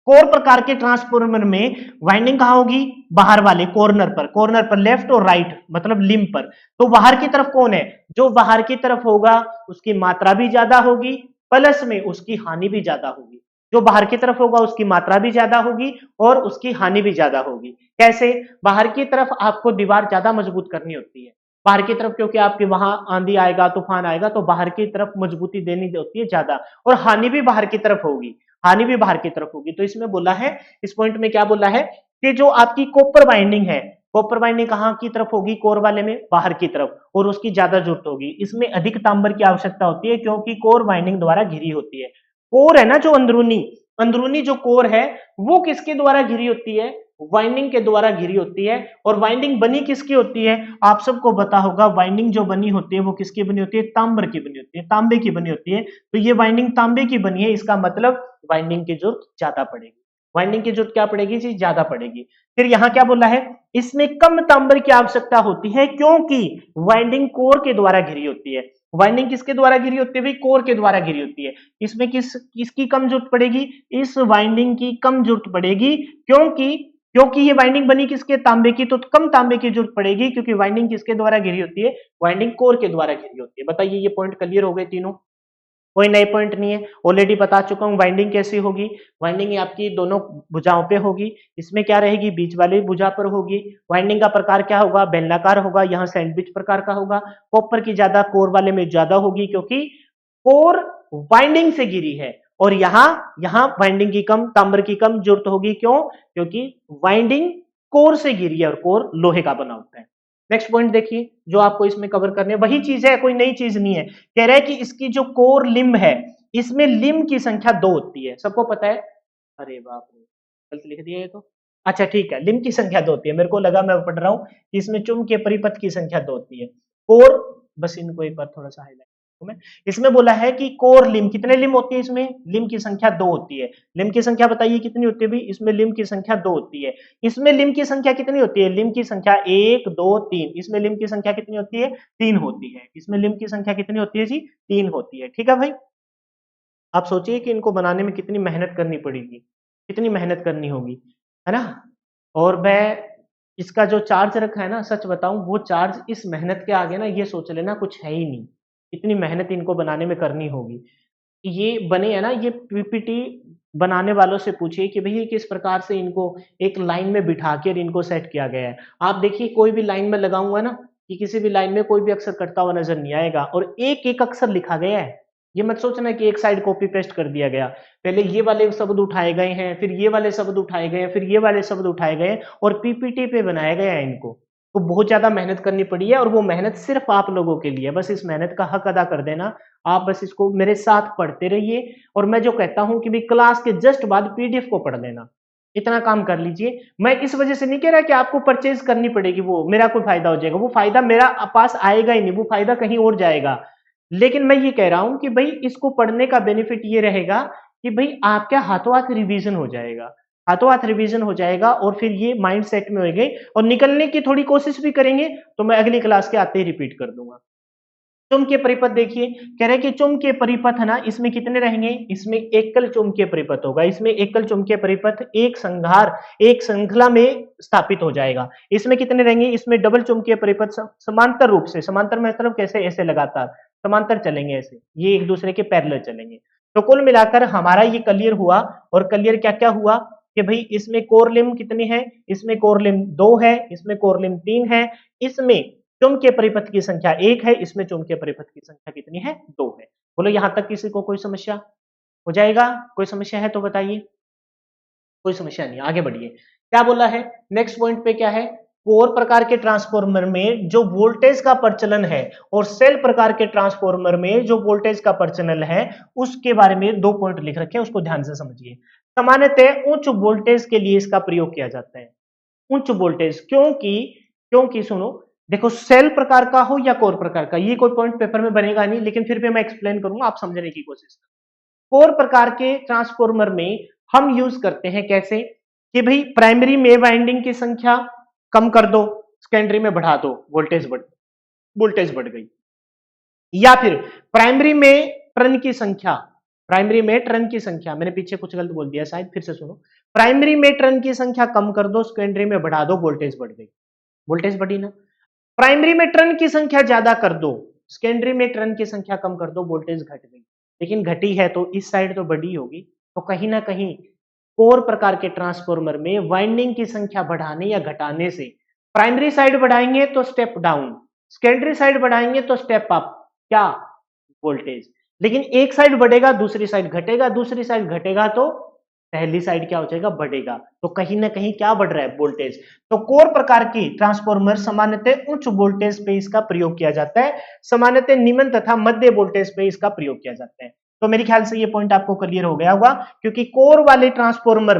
कोर प्रकार के ट्रांसफॉर्मर में वाइंडिंग कहां होगी, बाहर वाले कॉर्नर पर, कॉर्नर पर लेफ्ट और राइट मतलब लिंब पर, तो बाहर की तरफ कौन है, जो बाहर की तरफ होगा उसकी मात्रा भी ज्यादा होगी, प्लस में उसकी हानि भी ज्यादा होगी, जो बाहर की तरफ होगा उसकी मात्रा भी ज्यादा होगी और उसकी हानि भी ज्यादा होगी। कैसे, बाहर की तरफ आपको दीवार ज्यादा मजबूत करनी होती है, बाहर की तरफ, क्योंकि आपके वहां आंधी आएगा, तूफान आएगा, तो बाहर की तरफ मजबूती देनी होती है ज्यादा, और हानि भी बाहर की तरफ होगी, हानि भी बाहर की तरफ होगी। तो इसमें बोला है, इस पॉइंट में क्या बोला है कि जो आपकी कॉपर बाइंडिंग है, कॉपर बाइंडिंग कहां की तरफ होगी, कोर वाले में बाहर की तरफ, और उसकी ज्यादा जरूरत होगी, इसमें अधिक तांबर की आवश्यकता होती है, क्योंकि कोर बाइंडिंग द्वारा घिरी होती है। कोर है ना जो अंदरूनी, अंदरूनी जो कोर है वो किसके द्वारा घिरी होती है, वाइंडिंग के द्वारा घिरी होती है। और वाइंडिंग बनी किसकी होती है, आप सबको पता होगा, वाइंडिंग जो बनी होती है वो किसकी बनी होती है, तांबर की बनी होती है, तांबे की बनी होती है। तो ये वाइंडिंग तांबे की बनी है, इसका मतलब वाइंडिंग की जरूरत ज्यादा पड़ेगी, वाइंडिंग की जरूरत क्या पड़ेगी जी, ज्यादा पड़ेगी। फिर यहाँ क्या बोला है, इसमें कम तांबर की आवश्यकता होती है, क्योंकि वाइंडिंग कोर के द्वारा घिरी होती है। वाइंडिंग किसके द्वारा घिरी होती है भाई, कोर के द्वारा घिरी होती है। इसमें किसकी कम जरूरत पड़ेगी, इस वाइंडिंग की कम जरूरत पड़ेगी, क्योंकि क्योंकि ये वाइंडिंग बनी किसके, तांबे की, तो कम तांबे की जरूरत पड़ेगी, क्योंकि वाइंडिंग किसके द्वारा घिरी होती है, वाइंडिंग कोर के द्वारा घिरी होती है। बताइए ये पॉइंट क्लियर हो गए तीनों, कोई नए पॉइंट नहीं है, ऑलरेडी बता चुका हूं। वाइंडिंग कैसी होगी, वाइंडिंग आपकी दोनों भुजाओं पे होगी, इसमें क्या रहेगी, बीच वाली भुजा पर होगी। वाइंडिंग का प्रकार क्या होगा, बेलनाकार होगा, यहाँ सैंडविच प्रकार का होगा। कॉपर की ज्यादा कोर वाले में ज्यादा होगी, क्योंकि कोर वाइंडिंग से घिरी है, और यहां वाइंडिंग की कम, तांबर की कम जरूरत होगी। क्यों? क्योंकि वाइंडिंग कोर से घिरी है और कोर लोहे का बना होता है। नेक्स्ट पॉइंट देखिए जो आपको इसमें कवर करने, वही चीज है, कोई नई चीज नहीं है। कह रहा है कि इसकी जो कोर लिम्ब है, इसमें लिम्ब की संख्या 2 होती है, सबको पता है। अरे बाप रे, गलत लिख दिया ये तो। अच्छा ठीक है, लिम्ब की संख्या 2 होती है, मेरे को लगा मैं पढ़ रहा हूं कि इसमें चुंबकीय परिपथ की संख्या 2 होती है। कोर, बस इनको एक बार थोड़ा सा हाईलाइट करूं मैं। इसमें बोला है कि कोर लिम्ब, कितने लिम्ब होती है इसमें? लिम्ब की संख्या 2 होती है। लिम्ब की संख्या बताइए कितनी होती है भाई? इसमें लिम्ब की संख्या 2 होती है। इसमें लिम्ब की संख्या कितनी होती है? लिम्ब की संख्या 1 2 3। इसमें लिम्ब की संख्या कितनी होती है? 3 होती है। इसमें लिम्ब की संख्या कितनी होती है जी? 3 होती है। ठीक है भाई, आप सोचिए कि इनको बनाने में कितनी मेहनत करनी पड़ेगी, कितनी मेहनत करनी होगी, है ना। और मैं इसका जो चार्ज रखा है ना, सच बताऊं, वो चार्ज इस मेहनत के आगे ना, ये सोच लेना कुछ है ही नहीं। इतनी मेहनत इनको बनाने में करनी होगी। ये बने है ना, ये पीपीटी बनाने वालों से पूछिए कि भैया किस प्रकार से इनको एक लाइन में बिठा कर इनको सेट किया गया है। आप देखिए कोई भी लाइन में लगाऊंगा ना, कि किसी भी लाइन में कोई भी अक्षर कटता हुआ नजर नहीं आएगा, और एक एक अक्षर लिखा गया है। ये मत सोचना कि एक साइड कॉपी पेस्ट कर दिया गया, पहले ये वाले शब्द उठाए गए हैं, फिर ये वाले शब्द उठाए गए हैं, फिर ये वाले शब्द उठाए गए हैं, और पीपीटी पे बनाया गया है इनको। तो बहुत ज्यादा मेहनत करनी पड़ी है, और वो मेहनत सिर्फ आप लोगों के लिए। बस इस मेहनत का हक अदा कर देना। आप बस इसको मेरे साथ पढ़ते रहिए, और मैं जो कहता हूं कि भाई क्लास के जस्ट बाद पीडीएफ को पढ़ लेना, इतना काम कर लीजिए। मैं इस वजह से नहीं कह रहा कि आपको परचेज करनी पड़ेगी, वो मेरा कोई फायदा हो जाएगा, वो फायदा मेरा पास आएगा ही नहीं, वो फायदा कहीं और जाएगा। लेकिन मैं ये कह रहा हूं कि भाई इसको पढ़ने का बेनिफिट ये रहेगा कि भाई आपका हाथों हाथ रिवीजन हो जाएगा, हाथों हाथ रिवीजन हो जाएगा, और फिर ये माइंड सेट में हो गए, और निकलने की थोड़ी कोशिश भी करेंगे तो मैं अगली क्लास के आते ही रिपीट कर दूंगा। चुंबकीय परिपथ देखिए, कह रहे हैं कि चुंबकीय परिपथ है ना, इसमें कितने रहेंगे? इसमें एकल चुंबकीय परिपथ होगा। इसमें एकल चुंबकीय परिपथ एक संघार, एक श्रृंखला में स्थापित हो जाएगा। इसमें कितने रहेंगे? इसमें डबल चुंबकीय परिपथ समांतर रूप से, समांतर मतलब कैसे? ऐसे लगातार समांतर चलेंगे, ऐसे ये एक दूसरे के पैरेलल चलेंगे। तो कुल मिलाकर हमारा ये क्लियर हुआ। और क्लियर क्या क्या हुआ कि भाई इसमें कोर लिम्ब कितनी है? इसमें कोर लिम्ब 2 है, इसमें कोर लिम्ब 3 है, इसमें चुंबकीय परिपथ की संख्या 1 है, इसमें चुंबकीय परिपथ की संख्या कितनी है? 2 है। बोलो यहां तक किसी को कोई समस्या हो जाएगा? कोई समस्या है तो बताइए। कोई समस्या नहीं, आगे बढ़िए। क्या बोला है नेक्स्ट पॉइंट पे? क्या है? कोर प्रकार के ट्रांसफार्मर में जो वोल्टेज का प्रचलन है, और सेल प्रकार के ट्रांसफार्मर में जो वोल्टेज का प्रचलन है, उसके बारे में 2 पॉइंट लिख रखे हैं, उसको ध्यान से समझिए। सामान्यतः उच्च वोल्टेज के लिए इसका प्रयोग किया जाता है। उच्च वोल्टेज, क्योंकि क्योंकि सुनो, देखो सेल प्रकार का हो या कोर प्रकार का, ये कोई पॉइंट पेपर में बनेगा नहीं, लेकिन फिर भी मैं एक्सप्लेन करूंगा, आप समझने की कोशिश करो। कोर प्रकार के ट्रांसफार्मर में हम यूज करते हैं कैसे कि भाई प्राइमरी में वाइंडिंग की संख्या कम कर दो, सेकेंडरी में बढ़ा दो, वोल्टेज बढ़ गई। या फिर प्राइमरी में टर्न की संख्या, प्राइमरी में टर्न की संख्या, मैंने पीछे कुछ गलत बोल दिया शायद, फिर से सुनो। प्राइमरी में टर्न की संख्या कम कर दो, सेकेंडरी में बढ़ा दो, वोल्टेज बढ़ गई। वोल्टेज बढ़ी ना। प्राइमरी में टर्न की संख्या ज्यादा कर दो, सेकेंडरी में टर्न की संख्या कम कर दो, वोल्टेज घट गई। लेकिन घटी है तो इस साइड तो बढ़ी होगी। तो कहीं ना कहीं कोर प्रकार के ट्रांसफार्मर में वाइंडिंग की संख्या बढ़ाने या घटाने से प्राइमरी साइड बढ़ाएंगे तो स्टेप डाउन, सेकेंडरी साइड बढ़ाएंगे तो स्टेप अप, क्या? वोल्टेज। लेकिन एक साइड बढ़ेगा, दूसरी साइड घटेगा, दूसरी साइड घटेगा तो पहली साइड क्या हो जाएगा? बढ़ेगा। तो कहीं ना कहीं क्या बढ़ रहा है? वोल्टेज। तो कोर प्रकार की ट्रांसफार्मर सामान्यतः उच्च वोल्टेज पे इसका प्रयोग किया जाता है, सामान्यतः निम्न तथा मध्य वोल्टेज पे इसका प्रयोग किया जाता है। तो मेरे ख्याल से ये पॉइंट आपको क्लियर हो गया होगा, क्योंकि कोर वाले ट्रांसफार्मर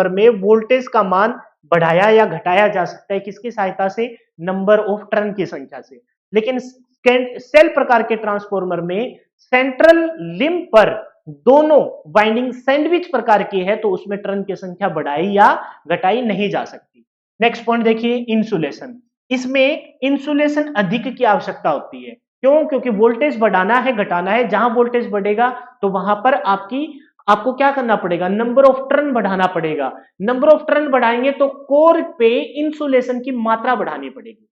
में वोल्टेज का मान बढ़ाया या घटाया जा सकता है, किसकी सहायता से? नंबर ऑफ टर्न की संख्या से। लेकिन सेल प्रकार के ट्रांसफार्मर में सेंट्रल लिम्ब पर दोनों वाइंडिंग सैंडविच प्रकार की है, तो उसमें टर्न की संख्या बढ़ाई या घटाई नहीं जा सकती। नेक्स्ट पॉइंट देखिए, इंसुलेशन। इसमें इंसुलेशन अधिक की आवश्यकता होती है। क्यों? क्योंकि वोल्टेज बढ़ाना है, घटाना है, जहां वोल्टेज बढ़ेगा तो वहां पर आपको क्या करना पड़ेगा? नंबर ऑफ टर्न बढ़ाना पड़ेगा। नंबर ऑफ टर्न बढ़ाएंगे तो कोर पे इंसुलेशन की मात्रा बढ़ानी पड़ेगी।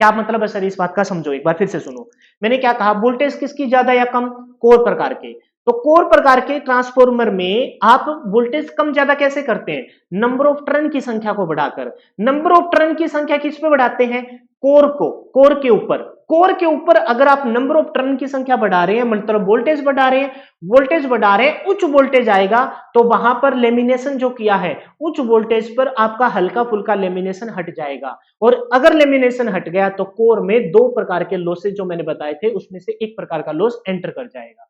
क्या मतलब है सर इस बात का? समझो, एक बार फिर से सुनो। मैंने क्या कहा? वोल्टेज किसकी ज्यादा या कम? कोर प्रकार के। तो कोर प्रकार के ट्रांसफार्मर में आप वोल्टेज कम ज्यादा कैसे करते हैं? नंबर ऑफ टर्न की संख्या को बढ़ाकर। नंबर ऑफ टर्न की संख्या किस पे बढ़ाते हैं? कोर के ऊपर, कोर के ऊपर अगर आप नंबर ऑफ टर्न की संख्या बढ़ा रहे हैं, मतलब वोल्टेज बढ़ा रहे हैं, उच्च वोल्टेज आएगा, तो वहां पर लेमिनेशन जो किया है उच्च वोल्टेज पर आपका हल्का फुल्का लेमिनेशन हट जाएगा। और अगर लेमिनेशन हट गया तो कोर में दो प्रकार के लॉसेज जो मैंने बताए थे उसमें से एक प्रकार का लॉस एंटर कर जाएगा।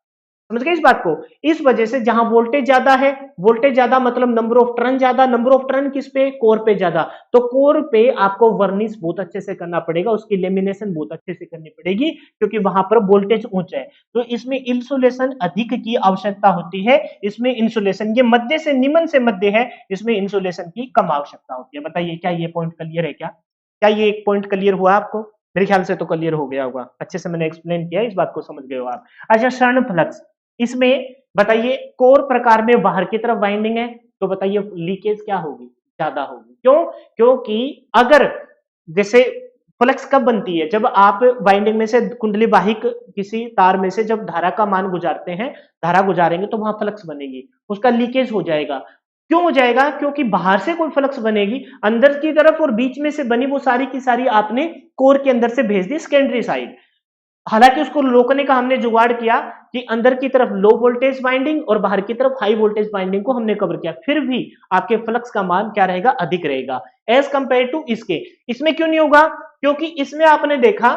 समझ गए इस बात को? इस वजह से जहां वोल्टेज ज्यादा है, वोल्टेज ज्यादा मतलब नंबर ऑफ टर्न ज्यादा, नंबर ऑफ टर्न किस पे? कोर पे ज्यादा, तो कोर पे आपको वर्निश बहुत अच्छे से करना पड़ेगा, उसकी लेमिनेशन बहुत अच्छे से करनी पड़ेगी, क्योंकि वहां पर वोल्टेज ऊंचा है। तो इसमें इंसुलेशन अधिक की आवश्यकता होती है। इसमें इंसुलेशन, ये मध्य से निम्न से मध्य है, इसमें इंसुलेशन की कम आवश्यकता होती है। बताइए क्या ये पॉइंट क्लियर है? क्या ये एक पॉइंट क्लियर हुआ आपको? मेरे ख्याल से तो क्लियर हो गया होगा, अच्छे से मैंने एक्सप्लेन किया, इस बात को समझ गए हो आप। अच्छा, क्षण फ्लक्स, इसमें बताइए कोर प्रकार में बाहर की तरफ वाइंडिंग है, तो बताइए लीकेज क्या होगी? ज्यादा होगी। क्यों? क्योंकि अगर जैसे फ्लक्स कब बनती है? जब आप वाइंडिंग में से कुंडली वाहिक किसी तार में से जब धारा का मान गुजारते हैं, धारा गुजारेंगे तो वहां फ्लक्स बनेगी, उसका लीकेज हो जाएगा। क्यों हो जाएगा? क्योंकि बाहर से कोई फ्लक्स बनेगी, अंदर की तरफ और बीच में से बनी वो सारी की सारी आपने कोर के अंदर से भेज दी सेकेंडरी साइड। हालांकि उसको रोकने का हमने जुगाड़ किया कि अंदर की तरफ लो वोल्टेज वाइंडिंग और बाहर की तरफ हाई वोल्टेज वाइंडिंग को हमने कवर किया, फिर भी आपके फ्लक्स का मान क्या रहेगा? अधिक रहेगा एज कंपेयर टू इसके। इसमें क्यों नहीं होगा? क्योंकि इसमें आपने देखा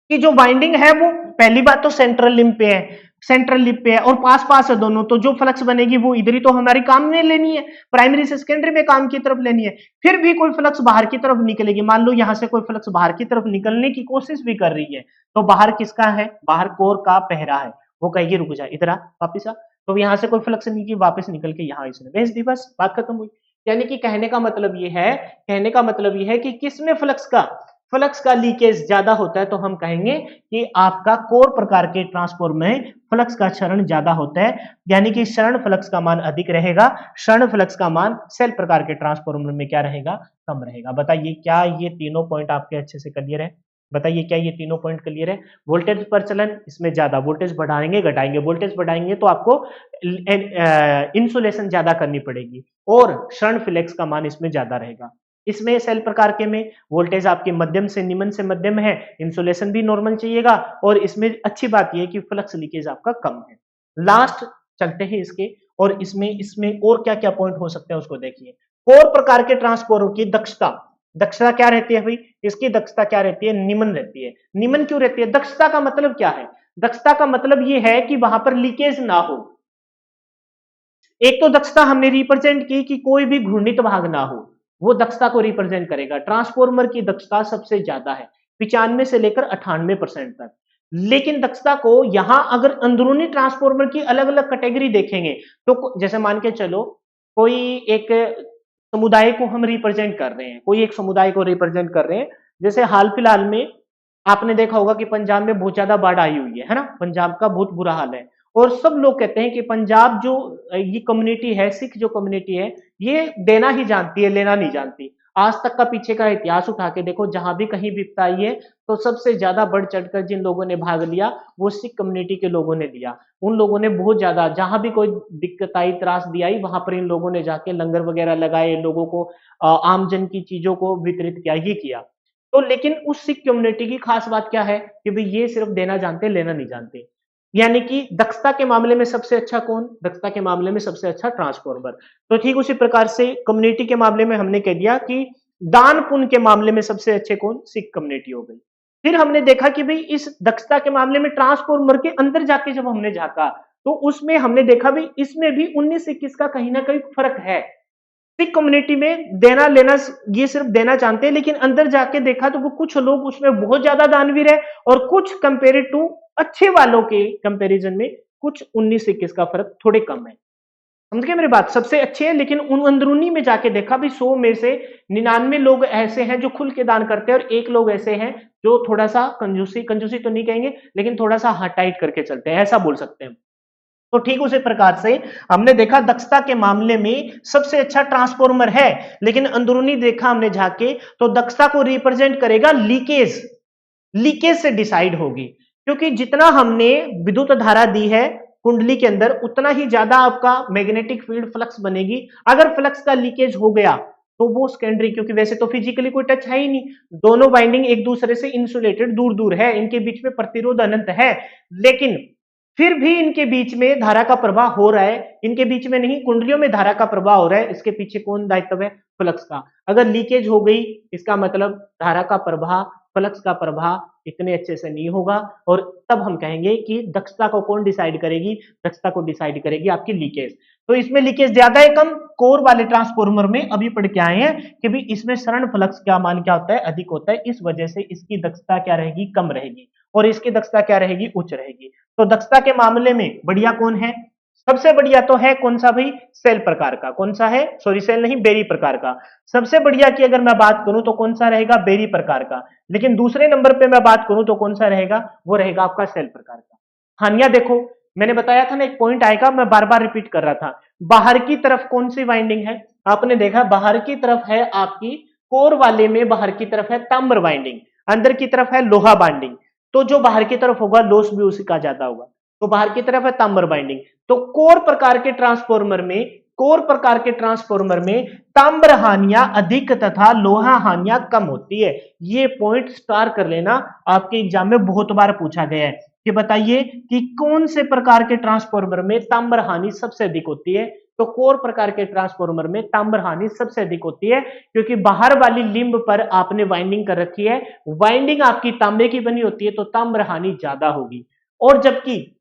कि जो बाइंडिंग है वो पहली बात तो सेंट्रल लिंब पे है, सेंट्रल लिंब पे है और पास पास है दोनों, तो जो फ्लक्स बनेगी वो इधर ही तो हमारी काम में लेनी है, प्राइमरी से सेकेंडरी में काम की तरफ लेनी है। फिर भी कोई फ्लक्स बाहर की तरफ निकलेगी, मान लो यहां से कोई फ्लक्स बाहर की तरफ निकलने की कोशिश भी कर रही है, तो बाहर किसका है? बाहर कोर का पहरा है, वो कहेगी रुक जा, इधर आ, वापिस आ। तो यहां से कोई फ्लक्स निकली, वापस निकल के यहाँ इसने भेज दी, बस बात खत्म हुई। यानी कि कहने का मतलब ये है, कि किसमें फ्लक्स का लीकेज ज्यादा होता है, तो हम कहेंगे कि आपका कोर प्रकार के ट्रांसफॉर्मर में फ्लक्स का क्षरण ज्यादा होता है, यानी कि क्षरण फ्लक्स का मान अधिक रहेगा, क्षरण फ्लक्स का मान सेल प्रकार के ट्रांसफॉर्मर में क्या रहेगा? कम रहेगा। बताइए क्या ये तीनों पॉइंट आपके अच्छे से क्लियर है? बताइए क्या ये तीनों पॉइंट क्लियर है? वोल्टेज प्रचलन, इसमें ज्यादा वोल्टेज बढ़ाएंगे घटाएंगे, वोल्टेज बढ़ाएंगे तो आपको इंसुलेशन ज्यादा करनी पड़ेगी और क्षरण फ्लक्स का मान इसमें ज्यादा रहेगा। इसमें सेल प्रकार के में वोल्टेज आपके मध्यम से निम्न से मध्यम है, इंसुलेशन भी नॉर्मल चाहिएगा, और इसमें अच्छी बात यह है कि फ्लक्स लीकेज आपका कम है। लास्ट चलते हैं इसके, और इसमें और क्या क्या पॉइंट हो सकते हैं उसको देखिए। कोर प्रकार के ट्रांसफॉर्मर की दक्षता क्या रहती है भाई? इसकी दक्षता क्या रहती है? निम्न रहती है। निम्न क्यों रहती है? दक्षता का मतलब क्या है? दक्षता का मतलब यह है कि वहां पर लीकेज ना हो। एक तो दक्षता हमने रिप्रेजेंट की कि कोई भी घूर्णित भाग ना हो, वो दक्षता को रिप्रेजेंट करेगा। ट्रांसफॉर्मर की दक्षता सबसे ज्यादा है, 95 से लेकर 98% तक। लेकिन दक्षता को यहां अगर अंदरूनी ट्रांसफॉर्मर की अलग अलग कैटेगरी देखेंगे, तो जैसे मान के चलो कोई एक समुदाय को हम रिप्रेजेंट कर रहे हैं, जैसे हाल फिलहाल में आपने देखा होगा कि पंजाब में बहुत ज्यादा बाढ़ आई हुई है ना, पंजाब का बहुत बुरा हाल है, और सब लोग कहते हैं कि पंजाब जो ये कम्युनिटी है, सिख जो कम्युनिटी है, ये देना ही जानती है, लेना नहीं जानती। आज तक का पीछे का इतिहास उठा के देखो, जहां भी कहीं विपता आई है तो सबसे ज्यादा बढ़ चढ़कर जिन लोगों ने भाग लिया वो सिख कम्युनिटी के लोगों ने लिया। उन लोगों ने बहुत ज्यादा, जहां भी कोई दिक्कत आई, त्रासदी आई, वहां पर इन लोगों ने जाके लंगर वगैरह लगाए, लोगों को आमजन की चीजों को वितरित किया, ये किया। तो लेकिन उस सिख कम्युनिटी की खास बात क्या है कि भाई ये सिर्फ देना जानते, लेना नहीं जानते। यानी कि दक्षता के मामले में सबसे अच्छा कौन? दक्षता के मामले में सबसे अच्छा ट्रांसफॉर्मर। तो ठीक उसी प्रकार से कम्युनिटी के मामले में हमने कह दिया कि दान पुण्य के मामले में सबसे अच्छे कौन? सिख कम्युनिटी हो गई। फिर हमने देखा कि भाई इस दक्षता के मामले में ट्रांसफॉर्मर के अंदर जाके जब हमने झांका, तो उसमें हमने देखा भी इसमें भी 19-21 का कहीं ना कहीं फर्क है। सिख कम्युनिटी में देना लेना, ये सिर्फ देना चाहते हैं, लेकिन अंदर जाके देखा तो वो कुछ लोग उसमें बहुत ज्यादा दानवीर है, और कुछ कंपेयर टू अच्छे वालों के कंपैरिजन में कुछ 19-21 का फर्क थोड़े कम है। समझ गए मेरी बात? सबसे अच्छे हैं, लेकिन उन अंदरूनी में जाके देखा भी 100 में से 99 लोग ऐसे हैं जो खुल के दान करते हैं, और एक लोग ऐसे हैं जो थोड़ा सा कंजूसी तो नहीं कहेंगे, लेकिन थोड़ा सा हाथ टाइट करके चलते हैं, ऐसा बोल सकते हैं। तो ठीक उसी प्रकार से हमने देखा दक्षता के मामले में सबसे अच्छा ट्रांसफॉर्मर है, लेकिन अंदरूनी देखा हमने झाके तो दक्षता को रिप्रेजेंट करेगा लीकेज से डिसाइड होगी, क्योंकि जितना हमने विद्युत धारा दी है कुंडली के अंदर, उतना ही ज्यादा आपका मैग्नेटिक फील्ड फ्लक्स बनेगी। अगर फ्लक्स का लीकेज हो गया तो वो सेकेंडरी, क्योंकि वैसे तो फिजिकली कोई टच है ही नहीं, दोनों बाइंडिंग एक दूसरे से इंसुलेटेड दूर दूर है, इनके बीच में प्रतिरोध अनंत है, लेकिन फिर भी इनके बीच में धारा का प्रवाह हो रहा है, इनके बीच में नहीं, कुंडलियों में धारा का प्रवाह हो रहा है, इसके पीछे कौन दायित्व है? फ्लक्स का। अगर लीकेज हो गई, इसका मतलब धारा का प्रवाह, फ्लक्स का प्रवाह इतने अच्छे से नहीं होगा, और तब हम कहेंगे कि दक्षता को कौन डिसाइड करेगी? दक्षता को डिसाइड करेगी आपकी लीकेज। तो इसमें लीकेज ज्यादा है कम? कोर वाले ट्रांसफॉर्मर में अभी पढ़ के आए हैं कि भी इसमें सरण फ्लक्स का मान क्या होता है? अधिक होता है, इस वजह से इसकी दक्षता क्या रहेगी? कम रहेगी, और इसकी दक्षता क्या रहेगी? उच्च रहेगी। तो दक्षता के मामले में बढ़िया कौन है? सबसे बढ़िया तो है कौन सा भाई? सेल प्रकार का। कौन सा है? सॉरी, सेल नहीं, बेरी प्रकार का। सबसे बढ़िया की अगर मैं बात करूं तो कौन सा रहेगा? बेरी प्रकार का। लेकिन दूसरे नंबर पे मैं बात करूं तो कौन सा रहेगा? वो रहेगा आपका सेल प्रकार का। हानियां देखो, मैंने बताया था ना, एक पॉइंट आएगा, मैं बार बार रिपीट कर रहा था। बाहर की तरफ कौन सी वाइंडिंग है? आपने देखा बाहर की तरफ है आपकी कोर वाले में, बाहर की तरफ है ताम्र वाइंडिंग, अंदर की तरफ है लोहा बाइंडिंग। तो जो बाहर की तरफ होगा लॉस भी उसी का ज्यादा होगा। तो बाहर की तरफ है ताम्र बाइंडिंग। तो कोर प्रकार के ट्रांसफॉर्मर में, कोर प्रकार के ट्रांसफॉर्मर में ताम्र हानियां अधिक तथा लोहा हानियां कम होती है। ये पॉइंट स्टार कर लेना, आपके एग्जाम में बहुत बार पूछा गया है कि बताइए कि कौन से प्रकार के ट्रांसफॉर्मर में ताम्र हानि सबसे अधिक होती है? तो कोर प्रकार के ट्रांसफॉर्मर में ताम्र हानि सबसे अधिक होती है, क्योंकि बाहर वाली लिंब पर आपने वाइंडिंग कर रखी है, वाइंडिंग आपकी तांबे की बनी होती है, तो ताम्र हानि ज्यादा होगी। और जबकि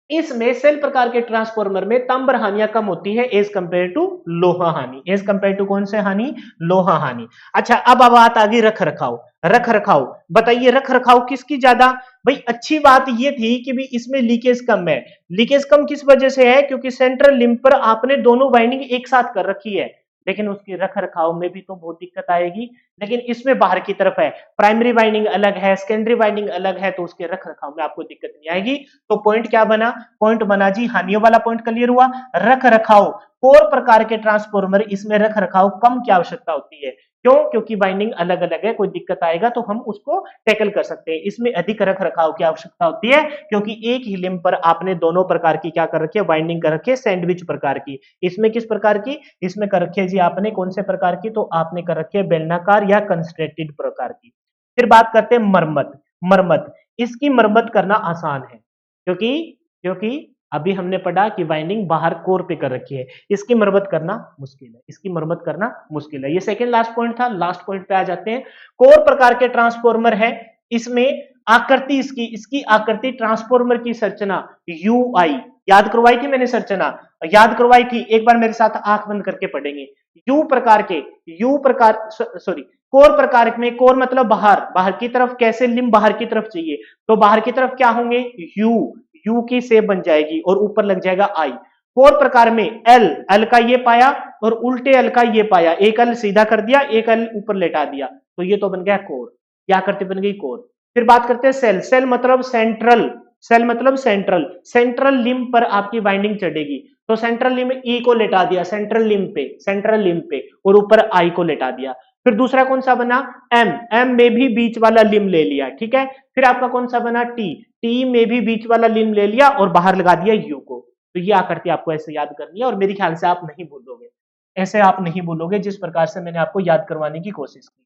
इसमें सेल प्रकार के ट्रांसफॉर्मर में ताम्र हानियां कम होती है एज कंपेयर टू लोहा हानि। एज कंपेयर टू कौन से हानि? लोहा हानि। अच्छा, अब बात आ गई रख रखाव। रख रखाव बताइए, रख रखाव किसकी ज्यादा? भाई अच्छी बात ये थी कि भी इसमें लीकेज कम है। लीकेज कम किस वजह से है? क्योंकि सेंट्रल लिंब पर आपने दोनों वाइंडिंग एक साथ कर रखी है, लेकिन उसकी रख रखाव में भी तो बहुत दिक्कत आएगी। लेकिन इसमें बाहर की तरफ है, प्राइमरी वाइंडिंग अलग है, सेकेंडरी वाइंडिंग अलग है, तो उसके रख रखाव में आपको दिक्कत नहीं आएगी। तो पॉइंट क्या बना? पॉइंट बना जी, हानियों वाला पॉइंट क्लियर हुआ। रख रखाव, कोर प्रकार के ट्रांसफॉर्मर, इसमें रख रखाव कम की आवश्यकता होती है। क्यों? क्योंकि बाइंडिंग अलग अलग है, कोई दिक्कत आएगा तो हम उसको टैकल कर सकते हैं। इसमें अधिक रख रखाव की आवश्यकता होती है, क्योंकि एक ही लिंब पर आपने दोनों प्रकार की क्या कर रखी है? बाइंडिंग कर रखी है, सैंडविच प्रकार की। इसमें किस प्रकार की? इसमें कर रखी है जी आपने कौन से प्रकार की? तो आपने कर रखी है बेलनाकार या कंस्ट्रेटेड प्रकार की। फिर बात करते हैं मरम्मत। मरम्मत, इसकी मरम्मत करना आसान है, क्योंकि क्योंकि अभी हमने पढ़ा कि वाइंडिंग बाहर कोर पे कर रखी है, इसकी मरम्मत करना मुश्किल है, इसकी मरम्मत करना मुश्किल है। ये सेकंड लास्ट पॉइंट था। लास्ट पॉइंट पे आ जाते हैं। कोर प्रकार के ट्रांसफॉर्मर है, इसमें आकृति, इसकी इसकी आकृति, ट्रांसफॉर्मर की संरचना यू आई, याद करवाई थी मैंने संरचना, याद करवाई थी, एक बार मेरे साथ आंख बंद करके पढ़ेंगे। यू प्रकार के, यू प्रकार, सॉरी, कोर प्रकार में, कोर मतलब बाहर, बाहर की तरफ, कैसे लिंब बाहर की तरफ चाहिए, तो बाहर की तरफ क्या होंगे? यू, यू की शेप बन जाएगी और ऊपर लग जाएगा आई। कोर प्रकार में एल, एल का ये पाया और उल्टे एल का ये पाया, एक एल सीधा कर दिया, एक एल ऊपर लेटा दिया, तो ये तो बन गया कोर। क्या करते? बन गई कोर। फिर बात करते हैं सेल। सेल मतलब सेंट्रल, सेल मतलब सेंट्रल, सेंट्रल लिंब पर आपकी बाइंडिंग चढ़ेगी, तो सेंट्रल लिंब ई को लेटा दिया सेंट्रल लिंब पे, सेंट्रल लिंब पे, और ऊपर आई को लेटा दिया। फिर दूसरा कौन सा बना? एम, एम में भी बीच वाला लिंब ले लिया, ठीक है। फिर आपका कौन सा बना? टी, टी में भी बीच वाला लिंब ले लिया और बाहर लगा दिया यू को। तो ये आकृति आपको ऐसे याद करनी है, और मेरे ख्याल से आप नहीं भूलोगे, ऐसे आप नहीं भूलोगे जिस प्रकार से मैंने आपको याद करवाने की कोशिश की।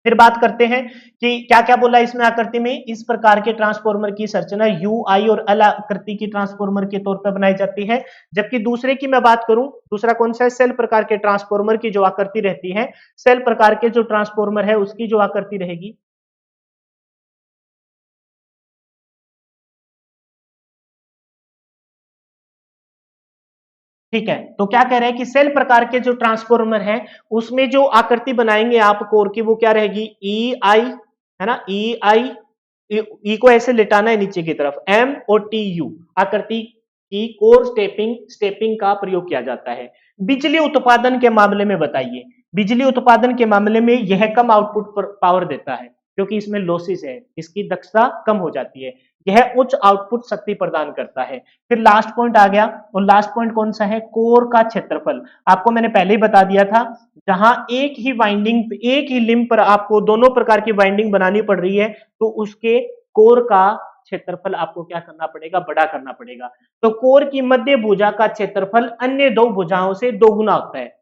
फिर बात करते हैं कि क्या क्या बोला इसमें आकृति में। इस प्रकार के ट्रांसफॉर्मर की संरचना यू आई और एल आकृति की ट्रांसफॉर्मर के तौर पर बनाई जाती है। जबकि दूसरे की मैं बात करूं, दूसरा कौन सा है? सेल प्रकार के ट्रांसफॉर्मर की जो आकृति रहती है, सेल प्रकार के जो ट्रांसफॉर्मर है उसकी जो आकृति रहेगी, ठीक है। तो क्या कह रहे हैं कि सेल प्रकार के जो ट्रांसफॉर्मर है उसमें जो आकृति बनाएंगे आप कोर की, वो क्या रहेगी? ई आई, है ना, ई आई, ई को ऐसे लिटाना है नीचे की तरफ, एम और टी यू आकृति की कोर स्टेपिंग, स्टेपिंग का प्रयोग किया जाता है। बिजली उत्पादन के मामले में बताइए, बिजली उत्पादन के मामले में यह कम आउटपुट पावर देता है, क्योंकि इसमें लॉसेस है, इसकी दक्षता कम हो जाती है। यह उच्च आउटपुट शक्ति प्रदान करता है। फिर लास्ट पॉइंट आ गया, और लास्ट पॉइंट कौन सा है? कोर का क्षेत्रफल। आपको मैंने पहले ही बता दिया था, जहां एक ही वाइंडिंग, एक ही लिंब पर आपको दोनों प्रकार की वाइंडिंग बनानी पड़ रही है, तो उसके कोर का क्षेत्रफल आपको क्या करना पड़ेगा? बड़ा करना पड़ेगा। तो कोर की मध्य भुजा का क्षेत्रफल अन्य दो भुजाओं से दोगुना होता है,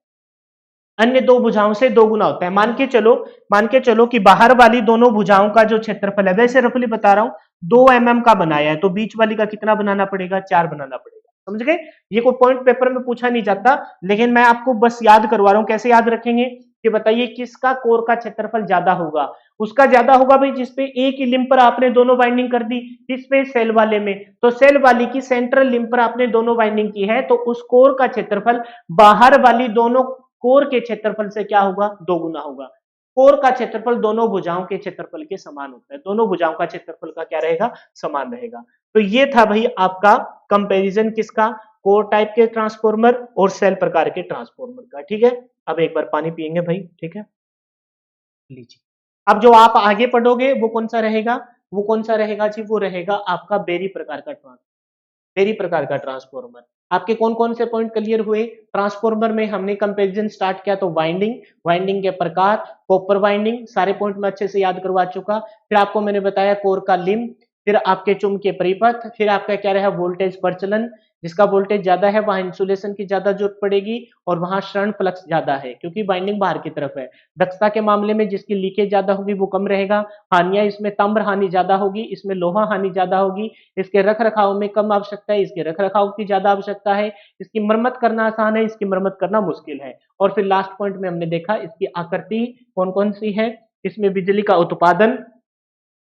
अन्य दो भुजाओं से दो गुना होता है। मान के चलो कि बाहर वाली दोनों भुजाओं का जो क्षेत्रफल है, वैसे रफली बता रहा हूं, 2 mm का बनाया है, तो बीच वाली का कितना बनाना पड़ेगा, 4 बनाना पड़ेगा। समझ गए? ये कोई पॉइंट पेपर में पूछा नहीं जाता, लेकिन मैं आपको बस याद करवा रहा हूं। कैसे याद रखेंगे कि बताइए किसका कोर का क्षेत्रफल ज्यादा होगा? उसका ज्यादा होगा भाई जिसपे एक ही लिंब पर आपने दोनों बाइंडिंग कर दी। किसपे? सेल वाले में। तो सेल वाली की सेंट्रल लिंब पर आपने दोनों बाइंडिंग की है, तो उस कोर का क्षेत्रफल बाहर वाली दोनों कोर के क्षेत्रफल से क्या होगा, 2 गुना होगा। कोर का क्षेत्रफल दोनों भुजाओं के क्षेत्रफल के समान होता है, दोनों भुजाओं का क्षेत्रफल का क्या रहेगा, समान रहेगा। तो ये था भाई आपका कंपैरिजन किसका, कोर टाइप के ट्रांसफॉर्मर और सेल प्रकार के ट्रांसफॉर्मर का। ठीक है, अब एक बार पानी पिएंगे भाई। ठीक है, लीजिए। अब जो आप आगे पढ़ोगे वो कौन सा रहेगा, वो कौन सा रहेगा जी, वो रहेगा आपका बेरी प्रकार का ट्रांसफॉर्मर। बेरी प्रकार का ट्रांसफॉर्मर। आपके कौन कौन से पॉइंट क्लियर हुए? ट्रांसफॉर्मर में हमने कंपैरिजन स्टार्ट किया तो वाइंडिंग, वाइंडिंग के प्रकार, कॉपर वाइंडिंग, सारे पॉइंट मैं अच्छे से याद करवा चुका। फिर आपको मैंने बताया कोर का लिंब, फिर आपके चुंबकीय परिपथ, फिर आपका क्या रहा, वोल्टेज प्रचलन। जिसका वोल्टेज ज्यादा है वहां इंसुलेशन की ज्यादा जरूरत पड़ेगी और वहां क्षरण फ्लक्स ज्यादा है क्योंकि बाइंडिंग बाहर की तरफ है। दक्षता के मामले में जिसकी लीकेज ज्यादा होगी वो कम रहेगा। हानियां, इसमें ताम्र हानि ज्यादा होगी, इसमें लोहा हानि ज्यादा होगी। इसके रख रखाव में कम आवश्यकता है, इसके रख रखाव की ज्यादा आवश्यकता है। इसकी मरम्मत करना आसान है, इसकी मरम्मत करना मुश्किल है। और फिर लास्ट पॉइंट में हमने देखा इसकी आकृति कौन कौन सी है। इसमें बिजली का उत्पादन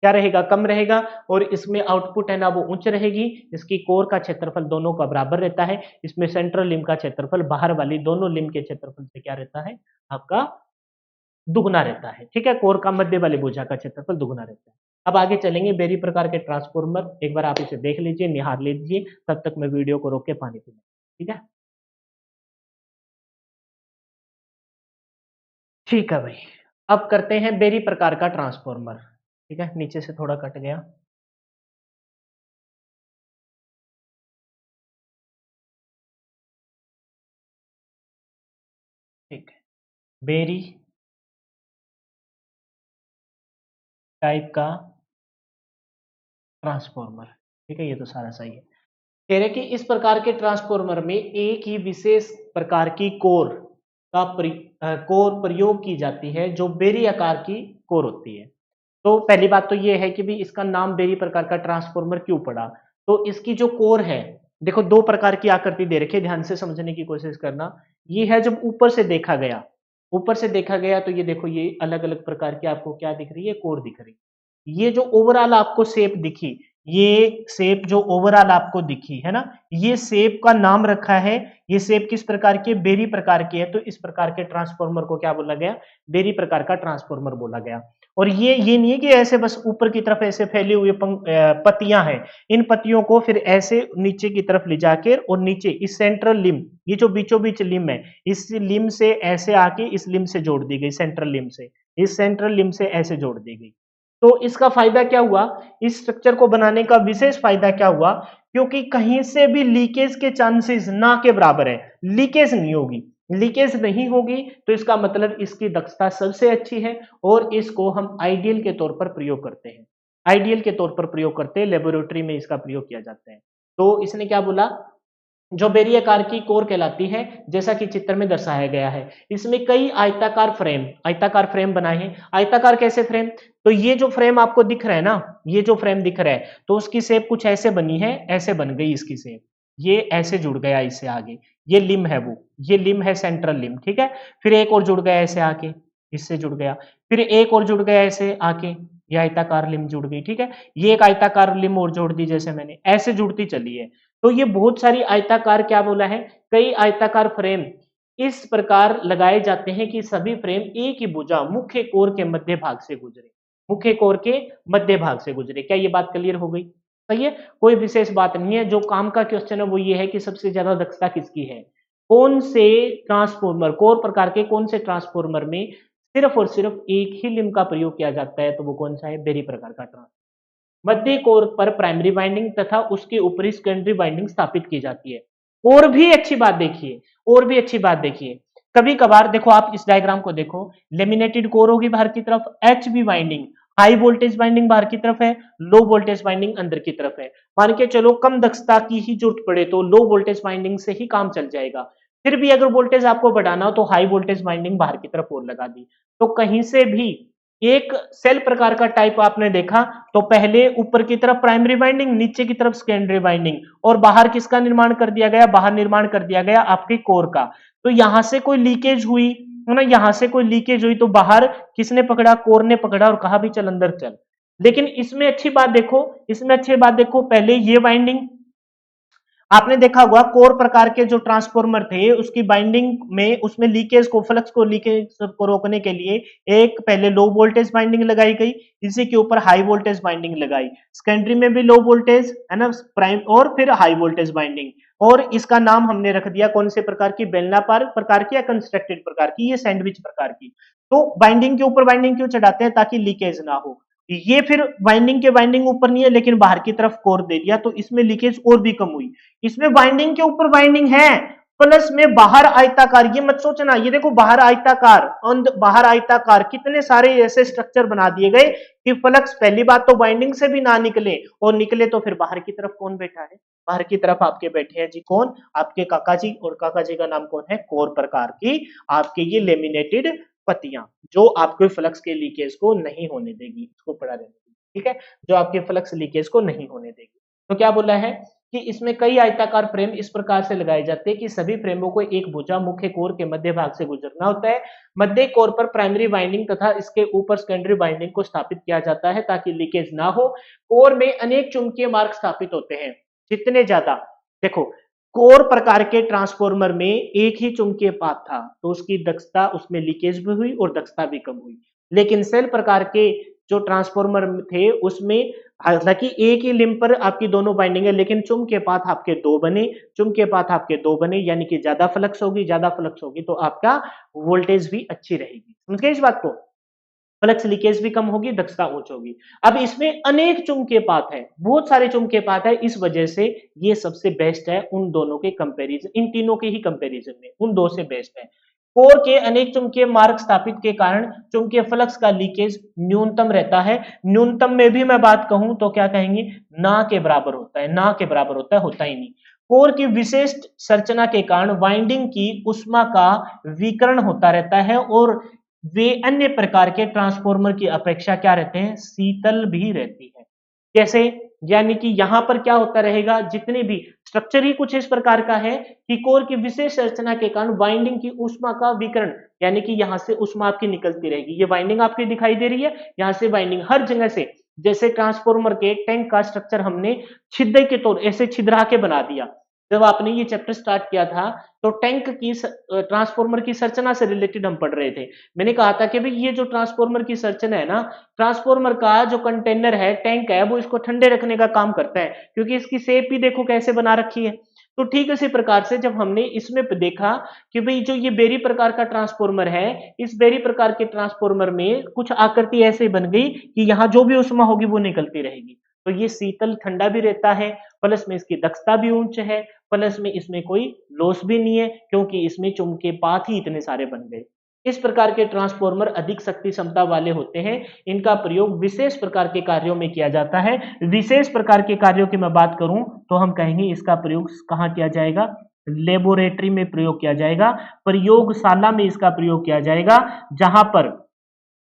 क्या रहेगा, कम रहेगा, और इसमें आउटपुट है ना वो उच्च रहेगी। इसकी कोर का क्षेत्रफल दोनों का बराबर रहता है। इसमें सेंट्रल लिंब का क्षेत्रफल बाहर वाली दोनों लिंब के क्षेत्रफल से क्या रहता है, आपका दुगुना रहता है। ठीक है, कोर का मध्य वाली भुजा का क्षेत्रफल दुगुना रहता है। अब आगे चलेंगे बेरी प्रकार के ट्रांसफॉर्मर। एक बार आप इसे देख लीजिए, निहार लीजिए, तब तक मैं वीडियो को रोक के पानी पीना। ठीक है, ठीक है भाई। अब करते हैं बेरी प्रकार का ट्रांसफॉर्मर। ठीक है, नीचे से थोड़ा कट गया। ठीक है, बेरी टाइप का ट्रांसफॉर्मर। ठीक है, ये तो सारा सही है। कह रहे कि इस प्रकार के ट्रांसफॉर्मर में एक ही विशेष प्रकार की कोर का कोर प्रयोग की जाती है जो बेरी आकार की कोर होती है। तो पहली बात तो ये है कि भी इसका नाम बेरी प्रकार का ट्रांसफॉर्मर क्यों पड़ा। तो इसकी जो कोर है, देखो दो प्रकार की आकृति दे रखी है, ध्यान से समझने की कोशिश करना। ये है जब ऊपर से देखा गया, ऊपर से देखा गया तो ये देखो ये अलग अलग प्रकार की आपको क्या दिख रही है, कोर दिख रही है। ये जो ओवरऑल आपको शेप दिखी, ये शेप जो ओवरऑल आपको दिखी है ना, ये शेप का नाम रखा है। ये शेप किस प्रकार की है, बेरी प्रकार की है। तो इस प्रकार के ट्रांसफॉर्मर को क्या बोला गया, बेरी प्रकार का ट्रांसफॉर्मर बोला गया। और ये नहीं है कि ऐसे बस ऊपर की तरफ ऐसे फैली हुई पत्तियां हैं। इन पत्तियों को फिर ऐसे नीचे की तरफ ले जाकर और नीचे इस सेंट्रल लिम्ब, ये जो बीचों बीच लिम्ब है, इस लिम्ब से ऐसे आके इस लिम्ब से जोड़ दी गई, सेंट्रल लिम्ब से, इस सेंट्रल लिम्ब से ऐसे जोड़ दी गई। तो इसका फायदा क्या हुआ, इस स्ट्रक्चर को बनाने का विशेष फायदा क्या हुआ, क्योंकि कहीं से भी लीकेज के चांसेस ना के बराबर है। लीकेज नहीं होगी, लीकेज नहीं होगी तो इसका मतलब इसकी दक्षता सबसे अच्छी है और इसको हम आइडियल के तौर पर प्रयोग करते हैं। आइडियल के तौर पर प्रयोग करते हैं, लेबोरेटरी में इसका प्रयोग किया जाता है। तो इसने क्या बोला, जो बेरी आकार की कोर कहलाती है, जैसा कि चित्र में दर्शाया गया है। इसमें कई आयताकार फ्रेम बनाए हैं। आयताकार कैसे फ्रेम, तो ये जो फ्रेम आपको दिख रहा है ना, ये जो फ्रेम दिख रहा है, तो उसकी शेप कुछ ऐसे बनी है, ऐसे बन गई इसकी शेप, ये ऐसे जुड़ गया इससे आगे। ये लिम्ब है, वो ये लिम्ब है, सेंट्रल लिम्ब। ठीक है, फिर एक और जुड़ गया ऐसे आके, इससे जुड़ गया, फिर एक और जुड़ गया ऐसे आके, ये आयताकार लिम्ब जुड़ गई। ठीक है, ये एक आयताकार लिम्ब और जोड़ दी, जैसे मैंने ऐसे जुड़ती चली है। तो ये बहुत सारी आयताकार क्या बोला है, कई आयताकार फ्रेम इस प्रकार लगाए जाते हैं कि सभी फ्रेम एक ही भुजा मुख्य कोर के मध्य भाग से गुजरे, मुख्य कोर के मध्य भाग से गुजरे। क्या ये बात क्लियर हो गई, सही है, कोई विशेष बात नहीं है। जो काम का क्वेश्चन है वो ये है कि सबसे ज्यादा दक्षता किसकी है, कौन से ट्रांसफॉर्मर, कोर प्रकार के कौन से ट्रांसफॉर्मर में सिर्फ और सिर्फ एक ही लिंब का प्रयोग किया जाता है, तो वो कौन सा है, बेरी प्रकार का ट्रांसफॉर्मर। मध्य कोर पर प्राइमरी बाइंडिंग तथा उसके ऊपरी सेकेंडरी बाइंडिंग स्थापित की जाती है। और भी अच्छी बात देखिए, और भी अच्छी बात देखिए, कभी कभार देखो आप इस डायग्राम को देखो, लेमिनेटेड कोर होगी बाहर की तरफ, HV binding, high voltage binding बाहर की तरफ है, लो वोल्टेज बाइंडिंग अंदर की तरफ है। मान के चलो कम दक्षता की ही जरूरत पड़े तो लो वोल्टेज बाइंडिंग से ही काम चल जाएगा। फिर भी अगर वोल्टेज आपको बढ़ाना हो तो हाई वोल्टेज वाइंडिंग बाहर की तरफ और लगा दी। तो कहीं से भी एक सेल प्रकार का टाइप आपने देखा तो पहले ऊपर की तरफ प्राइमरी वाइंडिंग, नीचे की तरफ सेकेंडरी वाइंडिंग, और बाहर किसका निर्माण कर दिया गया, बाहर निर्माण कर दिया गया आपके कोर का। तो यहां से कोई लीकेज हुई है ना, यहां से कोई लीकेज हुई तो बाहर किसने पकड़ा, कोर ने पकड़ा और कहा भी चल अंदर चल। लेकिन इसमें अच्छी बात देखो, इसमें अच्छी बात देखो, पहले ये वाइंडिंग आपने देखा होगा कोर प्रकार के जो ट्रांसफॉर्मर थे उसकी बाइंडिंग में, उसमें लीकेज को, फ्लक्स को, लीकेज को रोकने के लिए एक पहले लो वोल्टेज बाइंडिंग लगाई गई, इसी के ऊपर हाई वोल्टेज बाइंडिंग लगाई। सेकेंडरी में भी लो वोल्टेज है ना, प्राइम, और फिर हाई वोल्टेज बाइंडिंग। और इसका नाम हमने रख दिया कौन से प्रकार की, बेलनाकार प्रकार की या कंस्ट्रक्टेड प्रकार की, ये सैंडविच प्रकार की। तो बाइंडिंग के ऊपर बाइंडिंग क्यों चढ़ाते हैं, ताकि लीकेज ना हो। ये फिर बाइंडिंग के बाइंडिंग ऊपर नहीं है लेकिन बाहर की तरफ कोर दे दिया, तो इसमें लीकेज और भी कम हुई। इसमें बाइंडिंग के ऊपर बाइंडिंग है, प्लस में बाहर आयताकार, ये मत सोचना, ये देखो बाहर आयताकार, बाहर आयताकार कितने सारे ऐसे स्ट्रक्चर बना दिए गए कि फ्लक्स पहली बात तो बाइंडिंग से भी ना निकले, और निकले तो फिर बाहर की तरफ कौन बैठा है, बाहर की तरफ आपके बैठे हैं जी कौन, आपके काका जी, और काका जी का नाम कौन है, कोर प्रकार की आपके ये लेमिनेटेड पत्तियां, जो आपके फ्लक्स के लीकेज को नहीं होने देगी, इसको पढ़ा रहने देगी, ठीक है, जो आपके फ्लक्स लीकेज को नहीं होने देगी। तो क्या बोला है कि इसमें कई आयताकार फ्रेम इस प्रकार से लगाए जाते हैं कि सभी फ्रेमों को एक भुजा मुख्य कोर के मध्य भाग से गुजरना होता है। मध्य कोर पर प्राइमरी वाइंडिंग तथा इसके ऊपर सेकेंडरी वाइंडिंग को स्थापित किया जाता है ताकि लीकेज ना हो। कोर में अनेक चुंबकीय मार्ग स्थापित होते हैं, जितने ज्यादा, देखो कोर प्रकार के ट्रांसफॉर्मर में एक ही चुंबकीय पाथ था तो उसकी दक्षता, उसमें लीकेज भी हुई और दक्षता भी कम हुई। लेकिन सेल प्रकार के जो ट्रांसफॉर्मर थे उसमें हालांकि एक ही लिंब पर आपकी दोनों बाइंडिंग है, लेकिन चुंबकीय पाथ आपके दो बने, चुंबकीय पाथ आपके दो बने, यानी कि ज्यादा फ्लक्स होगी, ज्यादा फ्लक्स होगी तो आपका वोल्टेज भी अच्छी रहेगी। समझ गए इस बात को, फ्लक्स लीकेज भी कम होगी, दक्षता उच्च होगी। अब इसमें अनेक चुंबकीय पाथ है, बहुत सारे चुंबकीय पाथ है, इस वजह से ये सबसे बेस्ट है उन दोनों के कंपैरिजन, इन तीनों के ही कंपैरिजन में उन दो से बेस्ट है। कोर के अनेक चुंबकीय मार्ग स्थापित के कारण चुंबकीय फ्लक्स का लीकेज न्यूनतम रहता है। न्यूनतम में भी मैं बात कहूं तो क्या कहेंगे, ना के बराबर होता है, ना के बराबर होता है, होता ही नहीं। कोर की विशिष्ट संरचना के कारण वाइंडिंग की उष्मा का विकिरण होता रहता है और वे अन्य प्रकार के ट्रांसफॉर्मर की अपेक्षा क्या रहते हैं, शीतल भी रहती है। कैसे, यानी कि यहां पर क्या होता रहेगा, जितने भी स्ट्रक्चर ही कुछ इस प्रकार का है कि कोर की विशेष संरचना के कारण वाइंडिंग की ऊष्मा का विकिरण, यानी कि यहां से ऊष्मा आपकी निकलती रहेगी। ये वाइंडिंग आपकी दिखाई दे रही है, यहां से वाइंडिंग हर जगह से, जैसे ट्रांसफॉर्मर के टैंक का स्ट्रक्चर हमने छिद्र के तौर ऐसे छिद्रा के बना दिया। जब आपने ये चैप्टर स्टार्ट किया था तो टैंक की ट्रांसफॉर्मर की संरचना से रिलेटेड हम पढ़ रहे थे। मैंने कहा था कि भाई ये जो ट्रांसफॉर्मर की संरचना है ना, ट्रांसफॉर्मर का जो कंटेनर है, टैंक है, वो इसको ठंडे रखने का काम करता है, क्योंकि इसकी शेप भी देखो कैसे बना रखी है। तो ठीक इसी प्रकार से जब हमने इसमें देखा कि भाई जो ये बेरी प्रकार का ट्रांसफॉर्मर है, इस बेरी प्रकार के ट्रांसफॉर्मर में कुछ आकृति ऐसे बन गई कि यहाँ जो भी उष्मा होगी वो निकलती रहेगी, तो ये शीतल ठंडा भी रहता है, प्लस में इसकी दक्षता भी उच्च है, प्लस में इसमें कोई लॉस भी नहीं है क्योंकि इसमें चुंबकीय पाथ ही इतने सारे बन गए। इस प्रकार के ट्रांसफॉर्मर अधिक शक्ति क्षमता वाले होते हैं, इनका प्रयोग विशेष प्रकार के कार्यों में किया जाता है। विशेष प्रकार के कार्यों की मैं बात करूं तो हम कहेंगे इसका प्रयोग कहां किया जाएगा, लेबोरेटरी में प्रयोग किया जाएगा, प्रयोगशाला में इसका प्रयोग किया जाएगा। जहां पर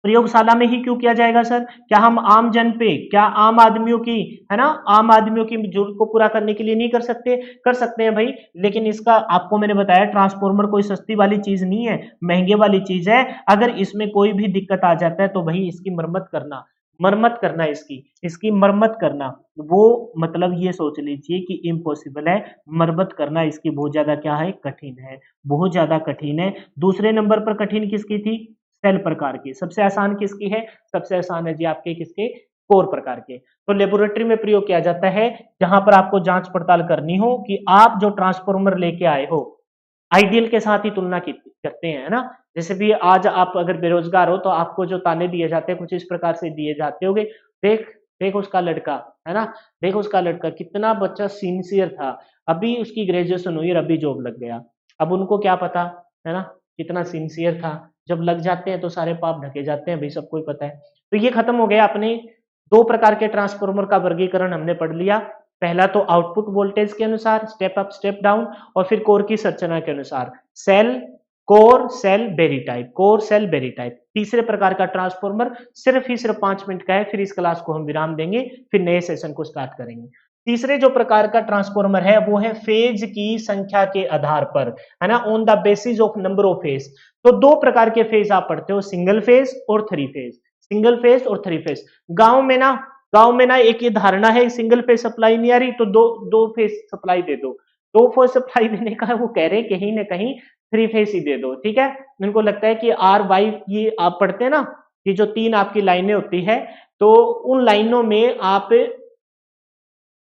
प्रयोगशाला में ही क्यों किया जाएगा सर, क्या हम आम जन पे, क्या आम आदमियों की, है ना, आम आदमियों की जरूरत को पूरा करने के लिए नहीं कर सकते, कर सकते हैं भाई, लेकिन इसका आपको मैंने बताया ट्रांसफॉर्मर कोई सस्ती वाली चीज नहीं है, महंगे वाली चीज है। अगर इसमें कोई भी दिक्कत आ जाता है तो भाई इसकी मरम्मत करना, मरम्मत करना, इसकी इसकी मरम्मत करना, वो मतलब ये सोच लीजिए कि इम्पॉसिबल है, मरम्मत करना इसकी बहुत ज्यादा क्या है, कठिन है, बहुत ज्यादा कठिन है। दूसरे नंबर पर कठिन किसकी थी, सेल प्रकार की। सबसे आसान किसकी है, सबसे आसान है जी आपके किसके, कोर प्रकार के। तो लेबोरेटरी में प्रयोग किया जाता है जहां पर आपको जांच पड़ताल करनी हो कि आप जो ट्रांसफॉर्मर लेके आए हो आइडियल के साथ ही तुलना करते हैं, है ना। जैसे भी आज आप अगर बेरोजगार हो तो आपको जो ताने दिए जाते हैं कुछ इस प्रकार से दिए जाते होंगे, देख देख उसका लड़का, है ना, देख उसका लड़का कितना बच्चा सिंसियर था, अभी उसकी ग्रेजुएशन हुई और अभी जॉब लग गया। अब उनको क्या पता, है ना, कितना सिंसियर था। जब लग जाते हैं तो सारे पाप ढके जाते हैं, भाई सबको ही पता है। तो ये खत्म हो गया, अपने दो प्रकार के ट्रांसफॉर्मर का वर्गीकरण हमने पढ़ लिया। पहला तो आउटपुट वोल्टेज के अनुसार स्टेप अप स्टेप डाउन, और फिर कोर की संरचना के अनुसार shell, core shell berry type, core shell berry type. तीसरे प्रकार का ट्रांसफॉर्मर सिर्फ ही सिर्फ 5 मिनट का है, फिर इस क्लास को हम विराम देंगे, फिर नए सेशन को स्टार्ट करेंगे। तीसरे जो प्रकार का ट्रांसफॉर्मर है वो है फेज की संख्या के आधार पर, है ना, on the basis of number of phase. तो दो प्रकार के फेज आप पढ़ते हो, सिंगल फेज और थ्री फेज, सिंगल फेज और थ्री फेज। गांव में ना एक ये धारणा है, सिंगल फेज सप्लाई नहीं आ रही तो दो दो फेज सप्लाई दे दो। दो फेज सप्लाई देने का वो कह रहे कहीं ना कहीं थ्री फेज ही दे दो, ठीक है। उनको लगता है कि आर वाई, ये आप पढ़ते हैं ना, ये जो तीन आपकी लाइनें होती है, तो उन लाइनों में आप,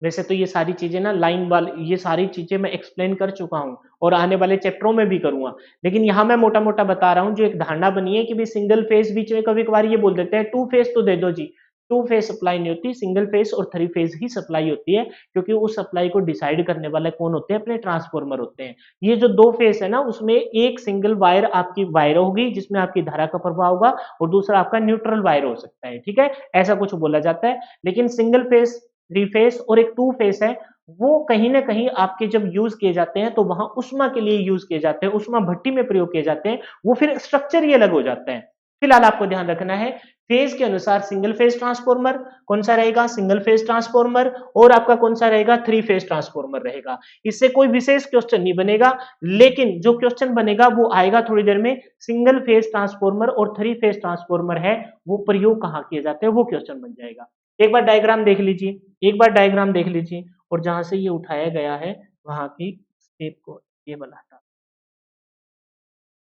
वैसे तो ये सारी चीजें ना लाइन वाली, ये सारी चीजें मैं एक्सप्लेन कर चुका हूं और आने वाले चैप्टरों में भी करूंगा, लेकिन यहां मैं मोटा मोटा बता रहा हूं। जो एक धारणा बनी है कि भाई सिंगल फेज, बीच में कभी कभार ये बोल देते हैं टू फेज तो दे दो जी, टू फेज सप्लाई नहीं होती, सिंगल फेज और थ्री फेज ही सप्लाई होती है, क्योंकि उस सप्लाई को डिसाइड करने वाले कौन होते हैं, अपने ट्रांसफॉर्मर होते हैं। ये जो दो फेज है ना, उसमें एक सिंगल वायर आपकी वायर होगी जिसमें आपकी धारा का प्रभाव होगा, और दूसरा आपका न्यूट्रल वायर हो सकता है, ठीक है, ऐसा कुछ बोला जाता है। लेकिन सिंगल फेज, थ्री फेस और एक टू फेस है, वो कहीं ना कहीं आपके जब यूज किए जाते हैं तो वहां उष्मा के लिए यूज किए जाते हैं, उष्मा भट्टी में प्रयोग किए जाते हैं, वो फिर स्ट्रक्चर ही अलग हो जाता है। फिलहाल आपको ध्यान रखना है, फेज के अनुसार सिंगल फेज ट्रांसफॉर्मर कौन सा रहेगा, सिंगल फेज ट्रांसफॉर्मर, और आपका कौन सा रहेगा, थ्री फेज ट्रांसफॉर्मर रहेगा। इससे कोई विशेष क्वेश्चन नहीं बनेगा, लेकिन जो क्वेश्चन बनेगा वो आएगा थोड़ी देर में। सिंगल फेज ट्रांसफॉर्मर और थ्री फेज ट्रांसफॉर्मर है, वो प्रयोग कहाँ किए जाते हैं, वो क्वेश्चन बन जाएगा। एक बार डायग्राम देख लीजिए, एक बार डायग्राम देख लीजिए, और जहां से ये उठाया गया है वहां की स्टेप को ये बनाता।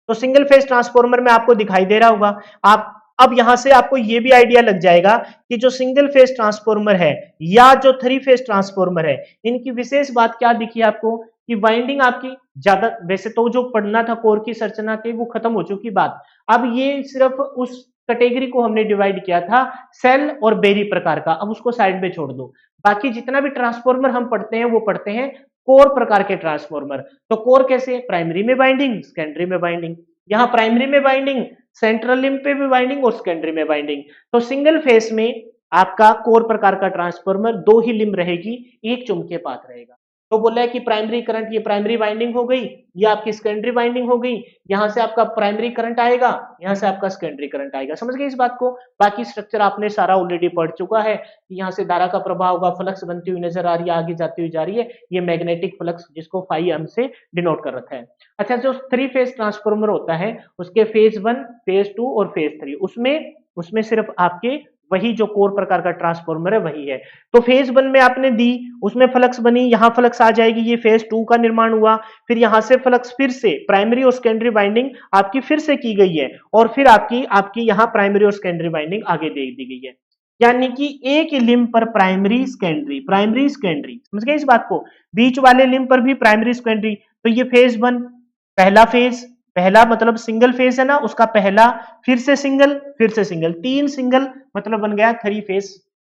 तो सिंगल फेज ट्रांसफॉर्मर में आपको दिखाई दे रहा होगा। आप अब यहां से आपको ये भी आइडिया लग जाएगा कि जो सिंगल फेज ट्रांसफॉर्मर है या जो थ्री फेज ट्रांसफॉर्मर है, इनकी विशेष बात क्या दिखी आपको, कि वाइंडिंग आपकी ज्यादा, वैसे तो जो पढ़ना था कोर की संरचना की वो खत्म हो चुकी बात। अब ये सिर्फ उस कैटेगरी को हमने डिवाइड किया था सेल और बेरी प्रकार का, अब उसको साइड में छोड़ दो। बाकी जितना भी ट्रांसफॉर्मर हम पढ़ते हैं वो पढ़ते हैं कोर प्रकार के ट्रांसफॉर्मर। तो कोर कैसे, प्राइमरी में बाइंडिंग, सेकेंडरी में बाइंडिंग। यहाँ प्राइमरी में बाइंडिंग, सेंट्रल लिंब पे भी बाइंडिंग और सेकेंडरी में बाइंडिंग। तो सिंगल फेस में आपका कोर प्रकार का ट्रांसफॉर्मर दो ही लिंब रहेगी, एक चुंबकीय पात रहेगा। तो बोला है कि प्राइमरी करंट, ये प्राइमरी वाइंडिंग हो गई, ये आपकी सेकेंडरी वाइंडिंग हो गई, यहां से आपका प्राइमरी करंट आएगा, यहां से आपका सेकेंडरी करंट आएगा। समझ गए इस बात को। बाकी स्ट्रक्चर आपने सारा ऑलरेडी पढ़ चुका है कि यहां से धारा का प्रभाव होगा, फ्लक्स बनती हुई नजर आ रही है, आगे जाती हुई जा रही है, ये मैग्नेटिक फ्लक्स जिसको फाई एम से डिनोट कर रखा है। अच्छा, जो थ्री फेज ट्रांसफॉर्मर होता है उसके फेज वन, फेज टू और फेज थ्री, उसमें उसमें सिर्फ आपके वही जो कोर प्रकार का ट्रांसफॉर्मर है वही है। तो फेज वन में आपने दी, उसमें फ्लक्स बनी, यहां फ्लक्स आ जाएगी, ये फेज टू का निर्माण हुआ, फिर यहां से फ्लक्स फिर से प्राइमरी और सेकेंडरी बाइंडिंग आपकी फिर से की गई है, और फिर आपकी आपकी यहां प्राइमरी और सेकेंडरी बाइंडिंग आगे दे दी गई है। यानी कि एक लिंब पर प्राइमरी सेकेंडरी, प्राइमरी सेकेंडरी, समझ गए इस बात को। बीच वाले लिंब पर भी प्राइमरी सेकेंडरी। तो ये फेज वन, पहला फेज, पहला मतलब सिंगल फेज है ना, उसका पहला, फिर से सिंगल, फिर से सिंगल, तीन सिंगल, मतलब बन गया थ्री फेज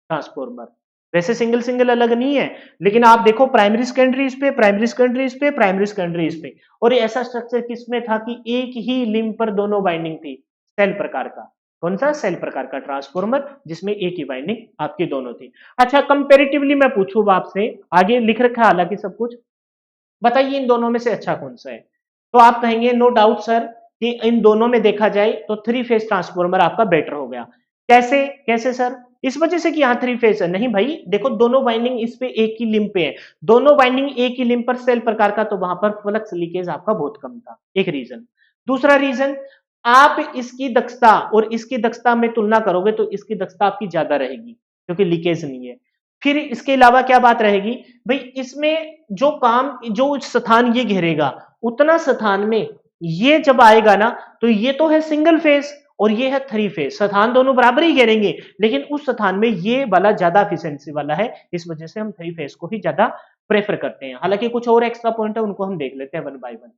ट्रांसफॉर्मर। वैसे सिंगल सिंगल अलग नहीं है, लेकिन आप देखो प्राइमरी सेकेंडरी इस पे, प्राइमरी सेकेंडरी इस पे, प्राइमरी सेकेंडरी इस पे। और ऐसा स्ट्रक्चर किसमें था कि एक ही लिंब पर दोनों बाइंडिंग थी, सेल प्रकार का। कौन सा, सेल प्रकार का ट्रांसफॉर्मर, जिसमें एक ही बाइंडिंग आपकी दोनों थी। अच्छा, कंपेरेटिवली मैं पूछूंगा आपसे, आगे लिख रखा है हालांकि सब कुछ, बताइए इन दोनों में से अच्छा कौन सा है। तो आप कहेंगे नो डाउट सर कि इन दोनों में देखा जाए तो थ्री फेज ट्रांसफॉर्मर आपका बेटर हो गया। कैसे, कैसे सर, इस वजह से कि यहां थ्री फेज है, नहीं भाई देखो दोनों वाइंडिंग इस पे एक ही लिंब पे है, दोनों वाइंडिंग एक ही लिंब पर सेल प्रकार का, तो वहां पर फ्लक्स लीकेज आपका बहुत कम था, एक रीजन। दूसरा रीजन, आप इसकी दक्षता और इसकी दक्षता में तुलना करोगे तो इसकी दक्षता आपकी ज्यादा रहेगी क्योंकि लीकेज नहीं है। फिर इसके अलावा क्या बात रहेगी भाई, इसमें जो काम, जो स्थान ये घेरेगा, उतना स्थान में ये जब आएगा ना, तो ये तो है सिंगल फेज और ये है थ्री फेज, स्थान दोनों बराबर ही घेरेंगे, लेकिन उस स्थान में ये वाला ज्यादा एफिशिएंसी वाला है, इस वजह से हम थ्री फेज को ही ज्यादा प्रेफर करते हैं। हालांकि कुछ और एक्स्ट्रा पॉइंट है, उनको हम देख लेते हैं one by one.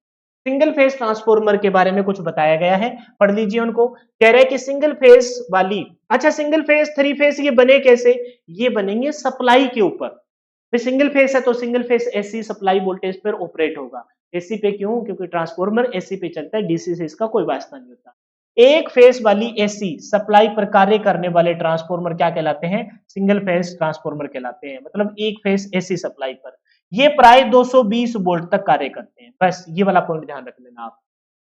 Single phase transformer के बारे में कुछ बताया गया है, पढ़ लीजिए उनको। कह रहे हैं कि सिंगल फेज वाली, अच्छा सिंगल फेज थ्री फेज ये बने कैसे, ये बनेंगे सप्लाई के ऊपर। सिंगल फेज है तो single phase AC supply voltage पर ऑपरेट होगा। एसी पे क्यों, क्योंकि ट्रांसफॉर्मर एसी पे चलता है, डीसी से इसका कोई वास्ता नहीं होता। एक फेस वाली एसी सप्लाई पर कार्य करने वाले ट्रांसफॉर्मर क्या कहलाते हैं? सिंगल फेस ट्रांसफॉर्मर कहलाते हैं। मतलब एक फेस एसी सप्लाई पर ये प्राय 220 वोल्ट तक कार्य करते हैं। बस ये वाला पॉइंट ध्यान रख लेना आप।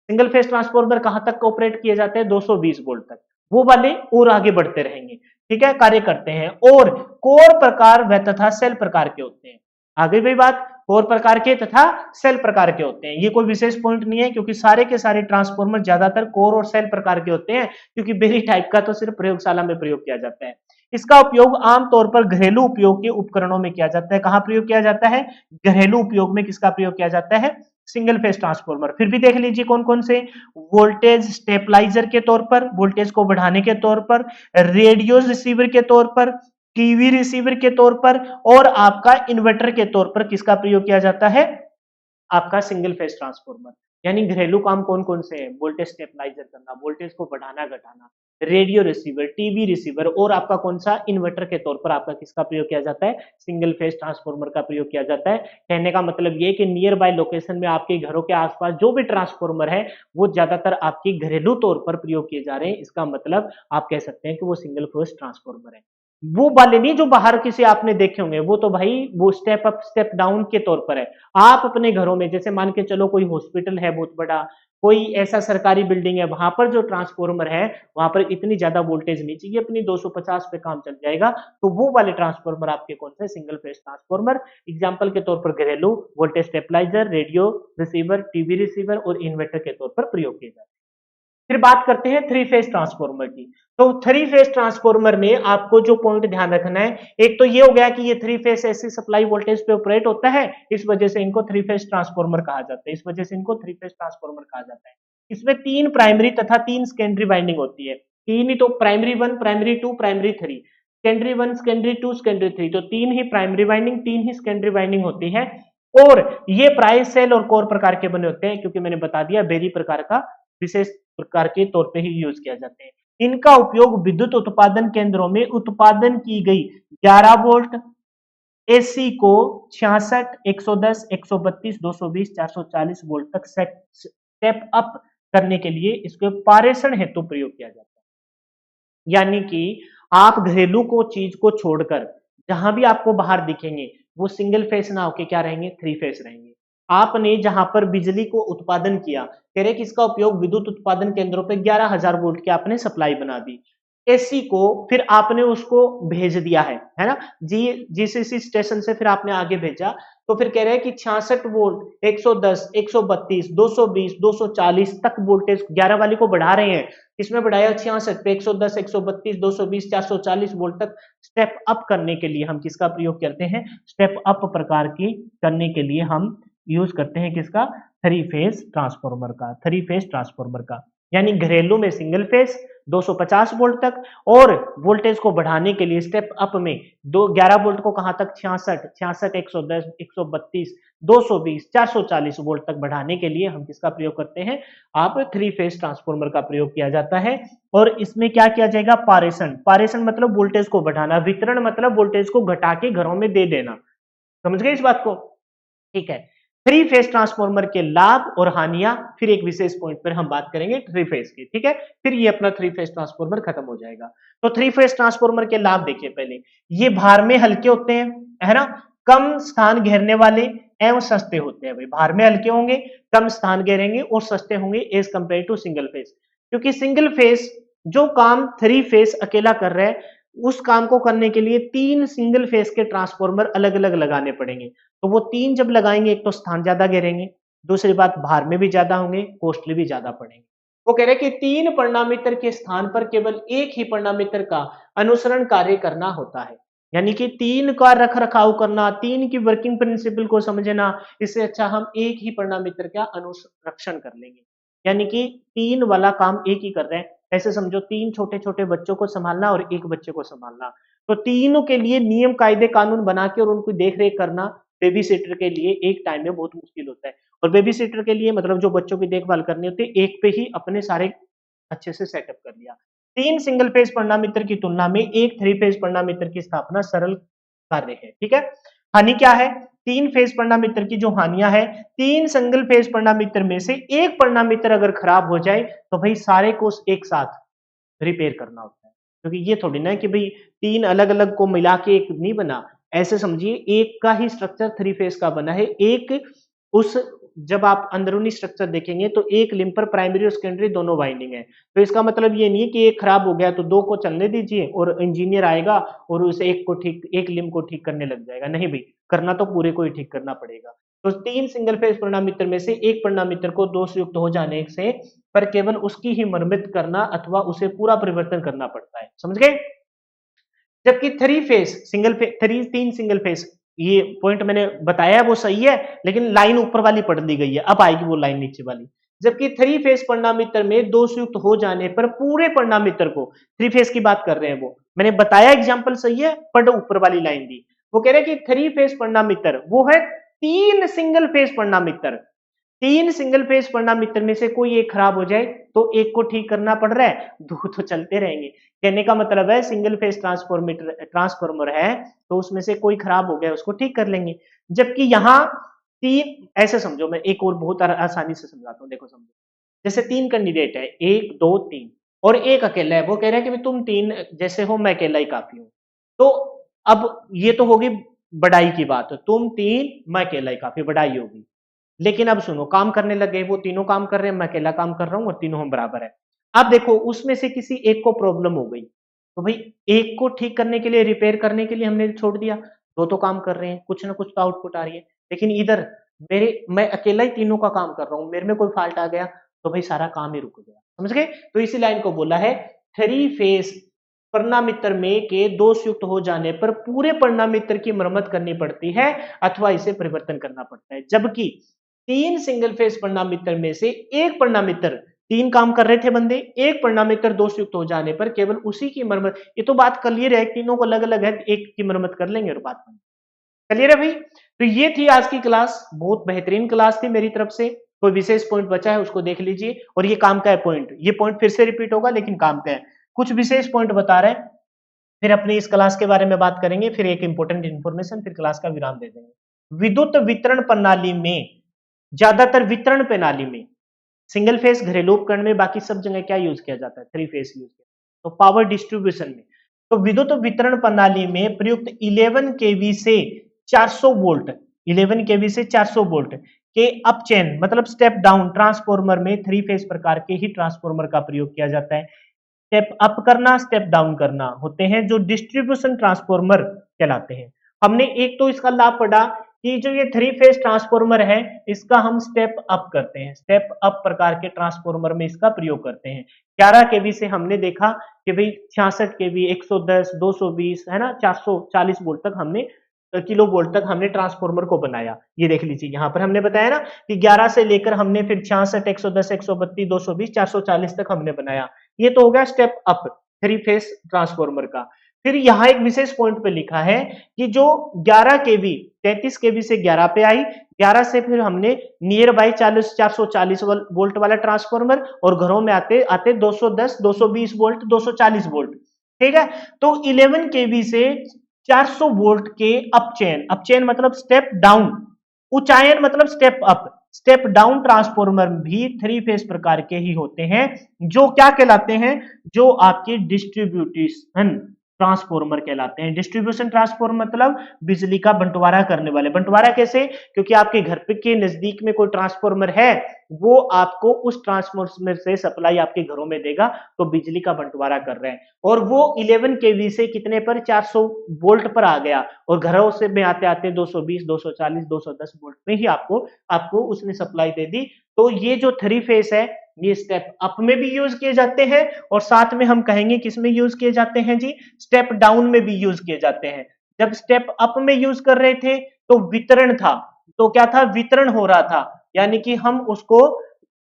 सिंगल फेस ट्रांसफॉर्मर कहां तक ऑपरेट किए जाते हैं? 220 वोल्ट तक। वो वाले और आगे बढ़ते रहेंगे, ठीक है, कार्य करते हैं। और कोर प्रकार व तथा सेल प्रकार के होते हैं। आगे भी बात, कोर प्रकार के तथा सेल प्रकार के होते हैं। ये कोई विशेष पॉइंट नहीं है, क्योंकि सारे के सारे ट्रांसफॉर्मर ज्यादातर कोर और सेल प्रकार के होते हैं, क्योंकि बेरी टाइप का तो सिर्फ प्रयोगशाला में प्रयोग किया जाता है। इसका उपयोग आमतौर पर घरेलू उपयोग के उपकरणों में किया जाता है। कहां प्रयोग किया जाता है? घरेलू उपयोग में किसका प्रयोग किया जाता है? Single phase transformer. फिर भी देख लीजिए कौन कौन से। वोल्टेज स्टेबलाइजर के तौर पर, वोल्टेज को बढ़ाने के तौर पर, रेडियो रिसीवर के तौर पर, टीवी रिसीवर के तौर पर, और आपका इन्वर्टर के तौर पर किसका प्रयोग किया जाता है? आपका सिंगल फेस ट्रांसफॉर्मर। यानी घरेलू काम कौन कौन से हैं? वोल्टेज स्टेबलाइजर करना, वोल्टेज को बढ़ाना घटाना, रेडियो रिसीवर, टीवी रिसीवर, और आपका कौन सा? इन्वर्टर के तौर पर आपका किसका प्रयोग किया जाता है? सिंगल फेस ट्रांसफॉर्मर का प्रयोग किया जाता है। कहने का मतलब ये कि नियर बाय लोकेशन में आपके घरों के आसपास जो भी ट्रांसफॉर्मर है वो ज्यादातर आपकी घरेलू तौर पर प्रयोग किए जा रहे हैं। इसका मतलब आप कह सकते हैं कि वो सिंगल फेस ट्रांसफॉर्मर है। वो वाले नहीं जो बाहर किसी आपने देखे होंगे, वो तो भाई वो स्टेप अप स्टेप डाउन के तौर पर है। आप अपने घरों में जैसे मान के चलो कोई हॉस्पिटल है बहुत बड़ा, कोई ऐसा सरकारी बिल्डिंग है, वहां पर जो ट्रांसफॉर्मर है वहां पर इतनी ज्यादा वोल्टेज नहीं चाहिए, अपनी 250 पे काम चल जाएगा। तो वो वाले ट्रांसफॉर्मर आपके कौन से? Single phase transformer. एग्जाम्पल के तौर पर घरेलू, voltage stabiliser, radio receiver, TV receiver और इन्वर्टर के तौर पर प्रयोग किए जाते हैं। फिर बात करते हैं थ्री फेज ट्रांसफॉर्मर की। तो थ्री फेज ट्रांसफॉर्मर में आपको जो पॉइंट ध्यान रखना है, एक तो ये हो गया कि ये थ्री फेज ऐसी सप्लाई वोल्टेज पे ऑपरेट होता है, इस वजह से इनको थ्री फेज ट्रांसफॉर्मर कहा जाता है। इस वजह से इनको थ्री फेज ट्रांसफॉर्मर कहा जाता है। इसमें तीन प्राइमरी तथा तीन सेकेंडरी वाइंडिंग होती है। तीन ही तो, primary one, primary two, primary three. Secondary one, secondary two, secondary three, तो तीन ही प्राइमरी वाइंडिंग, तीन ही सेकेंडरी वाइंडिंग होती है। और ये प्राय सेल और कोर प्रकार के बने होते हैं, क्योंकि मैंने बता दिया बेरी प्रकार का विशेष प्रकार के तौर पे ही यूज किया जाते हैं। इनका उपयोग विद्युत उत्पादन केंद्रों में उत्पादन की गई 11 वोल्ट एसी को 66, 110, 132, 220, 440 वोल्ट तक स्टेप अप करने के लिए इसके पारेषण हेतु प्रयोग किया जाता है। यानी कि आप घरेलू को चीज को छोड़कर जहां भी आपको बाहर दिखेंगे वो सिंगल फेस ना होके क्या रहेंगे? थ्री फेस रहेंगे। आपने जहां पर बिजली को उत्पादन किया, कह रहे कि इसका उपयोग विद्युत उत्पादन केंद्रों पे 11,000 वोल्ट की आपने सप्लाई बना दी। एसी को फिर आपने उसको भेज दिया है ना? जीसीसी स्टेशन से फिर आपने आगे भेजा, तो फिर कह रहे हैं कि 66 वोल्ट, 110, 132, 220, 240 तक वोल्टेज 11 वाली को बढ़ा रहे हैं। इसमें बढ़ाया 66 पे, 110, 132, 220, 440 वोल्ट तक स्टेप अप करने के लिए हम किसका प्रयोग करते हैं? स्टेप अप प्रकार की करने के लिए हम यूज करते हैं किसका? थ्री फेज ट्रांसफॉर्मर का। थ्री फेज ट्रांसफॉर्मर का यानी घरेलू में सिंगल फेज 250 वोल्ट तक, और वोल्टेज को बढ़ाने के लिए स्टेप अप में 11 वोल्ट को कहां तक? 66, 66, 110, 132, 220, 440 वोल्ट तक बढ़ाने के लिए हम किसका प्रयोग करते हैं? आप थ्री फेज ट्रांसफॉर्मर का प्रयोग किया जाता है। और इसमें क्या किया जाएगा? पारेषण। पारेषण मतलब वोल्टेज को बढ़ाना, वितरण मतलब वोल्टेज को घटा के घरों में दे देना। समझ गए इस बात को? ठीक है। थ्री फेज ट्रांसफॉर्मर के लाभ और हानियां फिर एक विशेष पॉइंट पर हम बात करेंगे थ्री फेज की, ठीक है? फिर ये अपना थ्री फेज ट्रांसफॉर्मर खत्म हो जाएगा। तो थ्री फेज ट्रांसफॉर्मर के लाभ देखिए पहले। ये भार में हल्के होते हैं, है ना? कम स्थान घेरने वाले एवं सस्ते होते हैं। भाई भार में हल्के होंगे, कम स्थान घेरेंगे और सस्ते होंगे as compare to single phase. क्योंकि सिंगल फेज जो काम थ्री फेज अकेला कर रहा है, उस काम को करने के लिए तीन सिंगल फेज के ट्रांसफॉर्मर अलग अलग लगाने पड़ेंगे। तो वो तीन जब लगाएंगे, एक तो स्थान ज्यादा घेरेंगे, दूसरी बात भार में भी ज्यादा होंगे, कॉस्टली भी ज्यादा पड़ेंगे। वो कह रहे हैं कि तीन परिणामीतर के स्थान पर केवल एक ही परिणामीतर का अनुसरण कार्य करना होता है। यानी कि तीन का रख रखाव करना, तीन की वर्किंग प्रिंसिपल को समझना, इससे अच्छा हम एक ही परिणामीतर का अनुरक्षण कर लेंगे। यानी कि तीन वाला काम एक ही कर रहे हैं। ऐसे समझो तीन छोटे छोटे बच्चों को संभालना और एक बच्चे को संभालना, तो तीनों के लिए नियम कायदे कानून बना के और उनकी देख रेख करना बेबी सिटर के लिए एक टाइम में बहुत मुश्किल होता है। और बेबी सिटर के लिए मतलब जो बच्चों की देखभाल करनी होती है, एक पे ही अपने सारे अच्छे से सेटअप कर लिया। तीन सिंगल फेज परिणामीतर की तुलना में एक थ्री फेज परिणामीतर की स्थापना सरल कार्य है, ठीक है? हानि क्या है? तीन फेज परिणामीतर की जो हानियां है, तीन सिंगल फेज परिणामीतर में से एक परिणामीतर अगर खराब हो जाए तो भाई सारे को एक साथ रिपेयर करना होता है, क्योंकि ये थोड़ी ना कि भाई तीन अलग अलग को मिला के एक नहीं बना। ऐसे समझिए एक का ही स्ट्रक्चर थ्री फेज का बना है। एक उस जब आप अंदरूनी स्ट्रक्चर देखेंगे तो एक लिंब पर प्राइमरी और सेकेंडरी दोनों वाइंडिंग है, तो इसका मतलब ये नहीं है कि एक खराब हो गया तो दो को चलने दीजिए और इंजीनियर आएगा और उस एक को ठीक, एक लिंब को ठीक करने लग जाएगा। नहीं भाई, करना तो पूरे को ही ठीक करना पड़ेगा। तो तीन सिंगल फेज परिणामीतर में से एक परिणामीतर को दोष युक्त हो जाने से पर केवल उसकी ही मरम्मत करना अथवा उसे पूरा परिवर्तन करना पड़ता है, समझ गए। जबकि थ्री फेज सिंगल फेज, तीन सिंगल फेज, ये पॉइंट मैंने बताया वो सही है, लेकिन लाइन ऊपर वाली पढ़ दी गई है, अब आएगी वो लाइन नीचे वाली। जबकि थ्री फेज परिणामीतर में दोषयुक्त हो जाने पर पूरे परिणामीतर को, थ्री फेज की बात कर रहे हैं वो, मैंने बताया एग्जांपल सही है, पढ़ ऊपर वाली लाइन दी। वो कह रहे हैं कि थ्री फेज परिणामीतर वो है तीन सिंगल फेज परिणामीतर, तीन सिंगल फेज परिणामीतर में से कोई एक खराब हो जाए तो एक को ठीक करना पड़ रहा है, दो तो चलते रहेंगे। कहने का मतलब है सिंगल फेज ट्रांसफॉर्मर है तो उसमें से कोई खराब हो गया उसको ठीक कर लेंगे। जबकि यहाँ तीन, ऐसे समझो, मैं एक और बहुत आसानी से समझाता हूँ, देखो समझो। जैसे तीन कैंडिडेट है, एक दो तीन, और एक अकेला है, वो कह रहा है कि तुम तीन जैसे हो, मैं अकेला ही काफी हूं। तो अब ये तो होगी बड़ाई की बात, तुम तीन मैं अकेला ही काफी, बड़ाई होगी। लेकिन अब सुनो, काम करने लग गए, वो तीनों काम कर रहे हैं, मैं अकेला काम कर रहा हूं और तीनों हम बराबर है। अब देखो उसमें से किसी एक को प्रॉब्लम हो गई तो भाई एक को ठीक करने के लिए, रिपेयर करने के लिए हमने छोड़ दिया, दो तो काम कर रहे हैं, कुछ ना कुछ तो आउटपुट आ रही है। लेकिन इधर मैं अकेला ही तीनों का काम कर रहा हूं, मेरे में कोई फॉल्ट आ गया तो भाई सारा काम ही रुक गया, समझ गए। तो इसी लाइन को बोला है थ्री फेज परिणामीतर में के दोष युक्त हो जाने पर पूरे परिणामीतर की मरम्मत करनी पड़ती है अथवा इसे परिवर्तन करना पड़ता है। जबकि तीन सिंगल फेज परिणामीतर में से एक परिणामीतर, तीन काम कर रहे थे बंदे, एक परिणामीतर दोष युक्त हो जाने पर केवल उसी की मरम्मत, ये तो बात क्लियर है, तीनों को अलग अलग है, एक की मरम्मत कर लेंगे और बात क्लियर है भाई। तो ये थी आज की क्लास, बहुत बेहतरीन क्लास थी मेरी तरफ से। कोई विशेष पॉइंट बचा है उसको देख लीजिए, और ये काम का है पॉइंट, ये पॉइंट फिर से रिपीट होगा लेकिन काम का है, कुछ विशेष पॉइंट बता रहे हैं। फिर अपनी इस क्लास के बारे में बात करेंगे, फिर एक इंपॉर्टेंट इंफॉर्मेशन, फिर क्लास का विराम दे देंगे। विद्युत वितरण प्रणाली में, ज्यादातर वितरण प्रणाली में, सिंगल फेस घरेलू उपकरण में, बाकी सब जगह क्या यूज किया जाता है, थ्री फेस यूज किया, तो पावर डिस्ट्रीब्यूशन में। तो विद्युत वितरण प्रणाली में प्रयुक्त 11 केवी से 400 वोल्ट, 11 केवी से 400 वोल्ट के अप चेन मतलब स्टेप डाउन ट्रांसफॉर्मर में थ्री फेस प्रकार के ही ट्रांसफॉर्मर का प्रयोग किया जाता है। स्टेप अप करना, स्टेप डाउन करना होते हैं जो डिस्ट्रीब्यूशन ट्रांसफॉर्मर कहलाते हैं। हमने एक तो इसका लाभ पढ़ा कि जो ये थ्री फेज ट्रांसफॉर्मर है इसका हम स्टेप अप करते हैं, स्टेप अप प्रकार के ट्रांसफॉर्मर में इसका प्रयोग करते हैं। 11 केवी से हमने देखा कि भाई 66 केवी, 110, 220 है ना, 440 वोल्ट तक हमने, किलो वोल्ट तक हमने ट्रांसफॉर्मर को बनाया। ये देख लीजिए यहाँ पर हमने बताया ना कि 11 से लेकर हमने फिर 66, 110, 132, 220, 440 तक हमने बनाया। ये तो हो गया step up three phase transformer का। फिर यहाँ एक विशेष पॉइंट पे लिखा है कि जो 11 केवी, 33 केवी से 11 पे आई, 11 से फिर हमने नियर बाई 440 वोल्ट वाला ट्रांसफॉर्मर, और घरों में आते आते 210, 220 वोल्ट, 240 वोल्ट, ठीक है। तो 11 केवी से 400 वोल्ट के अप चेन मतलब स्टेप डाउन, उच्चायन मतलब step up, step down transformer भी थ्री फेस प्रकार के ही होते हैं, जो क्या कहलाते हैं, जो आपके डिस्ट्रीब्यूशन ट्रांसफॉर्मर कहलाते हैं। डिस्ट्रीब्यूशन ट्रांसफॉर्मर मतलब बिजली का बंटवारा करने वाले। बंटवारा कैसे, क्योंकि आपके घर पे के नजदीक में कोई ट्रांसफॉर्मर है, वो आपको उस ट्रांसफॉर्मर से सप्लाई आपके घरों में देगा, तो बिजली का बंटवारा कर रहे हैं। और वो 11 केवी से कितने पर, 400 वोल्ट पर आ गया, और घरों से में आते आते 220, 240, 210 वोल्ट में ही आपको आपको उसने सप्लाई दे दी। तो ये जो थ्री फेस है ये स्टेप अप में भी यूज किए जाते हैं, और साथ में हम कहेंगे किस में यूज किए जाते हैं जी, स्टेप डाउन में भी यूज किए जाते हैं। जब स्टेप अप में यूज कर रहे थे तो वितरण था, तो क्या था, वितरण हो रहा था, यानी कि हम उसको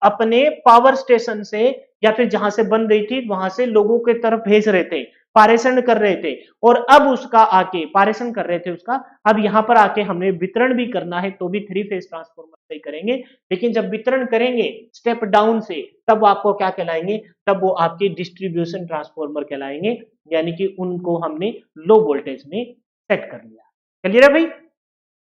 अपने पावर स्टेशन से या फिर जहां से बन रही थी वहां से लोगों के तरफ भेज रहे थे, पारेषण कर रहे थे, और अब उसका आके पारेषण कर रहे थे उसका, अब यहां पर आके हमें वितरण भी करना है, तो भी थ्री फेज ट्रांसफॉर्मर से ही करेंगे। लेकिन जब वितरण करेंगे स्टेप डाउन से, तब आपको क्या कहलाएंगे, तब वो आपके डिस्ट्रीब्यूशन ट्रांसफॉर्मर कहलाएंगे, यानी कि उनको हमने लो वोल्टेज में सेट कर लिया। क्लियर है भाई।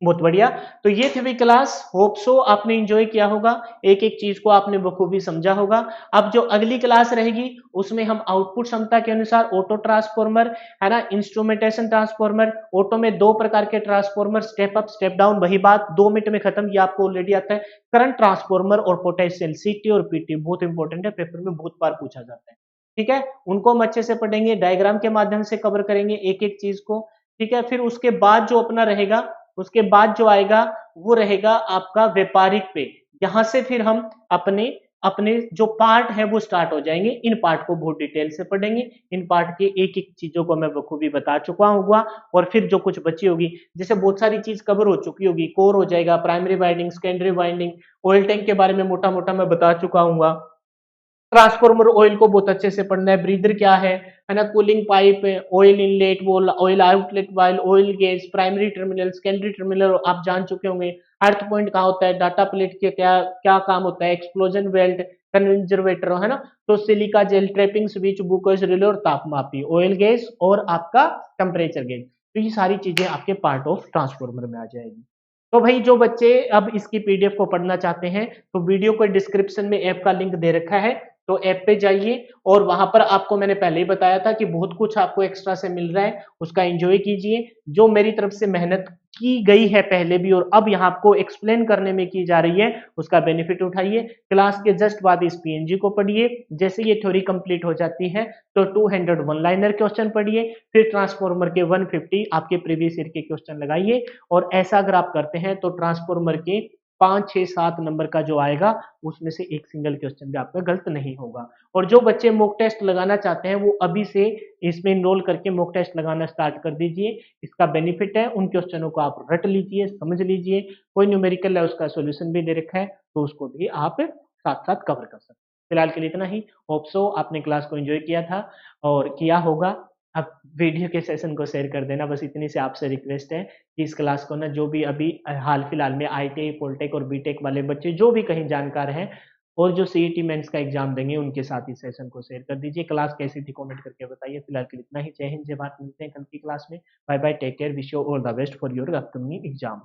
बहुत बढ़िया। तो ये थी भी क्लास, होप सो आपने एंजॉय किया होगा, एक एक चीज को आपने बखूबी समझा होगा। अब जो अगली क्लास रहेगी उसमें हम आउटपुट क्षमता के अनुसार ऑटो ट्रांसफॉर्मर, है ना, इंस्ट्रूमेंटेशन ट्रांसफॉर्मर, ऑटो में दो प्रकार के transformer, step up step down, वही बात 2 मिनट में खत्म, ये आपको ऑलरेडी आता है। करंट ट्रांसफॉर्मर और पोटेंशियल, सीटी और पीटी बहुत इंपॉर्टेंट है, पेपर में बहुत बार पूछा जाता है। ठीक है, उनको हम अच्छे से पढ़ेंगे, डायग्राम के माध्यम से कवर करेंगे एक एक चीज को। ठीक है, फिर उसके बाद जो अपना रहेगा, उसके बाद जो आएगा वो रहेगा आपका व्यापारिक पे। यहां से फिर हम अपने अपने जो पार्ट है वो स्टार्ट हो जाएंगे, इन पार्ट को बहुत डिटेल से पढ़ेंगे, इन पार्ट के एक एक चीजों को मैं बखूबी बता चुका हूँ। और फिर जो कुछ बची होगी, जैसे बहुत सारी चीज कवर हो चुकी होगी, कोर हो जाएगा, primary winding, secondary winding, oil tank के बारे में मोटा मोटा मैं बता चुका हूँ। ट्रांसफॉर्मर ऑयल को बहुत अच्छे से पढ़ना है, ब्रीदर क्या है ना, कूलिंग पाइप, ऑयल इनलेट, वो oil outlet while, oil gauge, primary terminal, secondary terminal आप जान चुके होंगे। अर्थ पॉइंट कहाँ होता है, डाटा प्लेट के क्या क्या काम होता है, एक्सप्लोजन बेल्ट, कंजर्वेटर, है ना, तो silica gel, tripping switch, Buchholz relay और तापमापी, ऑयल गेज और आपका टेम्परेचर गेज। तो ये सारी चीजें आपके पार्ट ऑफ ट्रांसफॉर्मर में आ जाएगी। तो भाई जो बच्चे अब इसकी पीडीएफ को पढ़ना चाहते हैं, तो वीडियो को डिस्क्रिप्शन में ऐप का लिंक दे रखा है, तो ऐप पे जाइए, और वहां पर आपको मैंने पहले ही बताया था कि बहुत कुछ आपको एक्स्ट्रा से मिल रहा है, उसका एंजॉय कीजिए। जो मेरी तरफ से मेहनत की गई है पहले भी और अब यहाँ आपको एक्सप्लेन करने में की जा रही है, उसका बेनिफिट उठाइए। क्लास के जस्ट बाद इस पीएनजी को पढ़िए, जैसे ये थ्योरी कंप्लीट हो जाती है तो 200 वन लाइनर क्वेश्चन पढ़िए, फिर ट्रांसफॉर्मर के 150 आपके प्रीवियस ईयर के क्वेश्चन लगाइए, और ऐसा अगर आप करते हैं तो ट्रांसफॉर्मर के 5 6 7 नंबर का जो आएगा उसमें से एक सिंगल क्वेश्चन भी आपका गलत नहीं होगा। और जो बच्चे मॉक टेस्ट लगाना चाहते हैं वो अभी से इसमें इनरोल करके मॉक टेस्ट लगाना स्टार्ट कर दीजिए, इसका बेनिफिट है, उन क्वेश्चनों को आप रट लीजिए, समझ लीजिए, कोई न्यूमेरिकल है उसका सोल्यूशन भी दे रखा है, तो उसको भी आप साथ साथ कवर कर सकते हैं। फिलहाल के लिए इतना ही, होप सो आपने क्लास को एंजॉय किया था और किया होगा। अब वीडियो के सेशन को शेयर कर देना, बस इतनी से आपसे रिक्वेस्ट है कि इस क्लास को ना, जो भी अभी हाल फिलहाल में आईटीआई, पॉलिटेक और बीटेक वाले बच्चे जो भी कहीं जानकार हैं और जो सीईटी मेंस का एग्जाम देंगे, उनके साथ इस सेशन को शेयर कर दीजिए। क्लास कैसी थी कमेंट करके बताइए। फिलहाल के लिए इतना ही, जय हिंद जय भारत, मिलते हैं कल की क्लास में। Bye bye, take care, wish you all the best for your upcoming exam.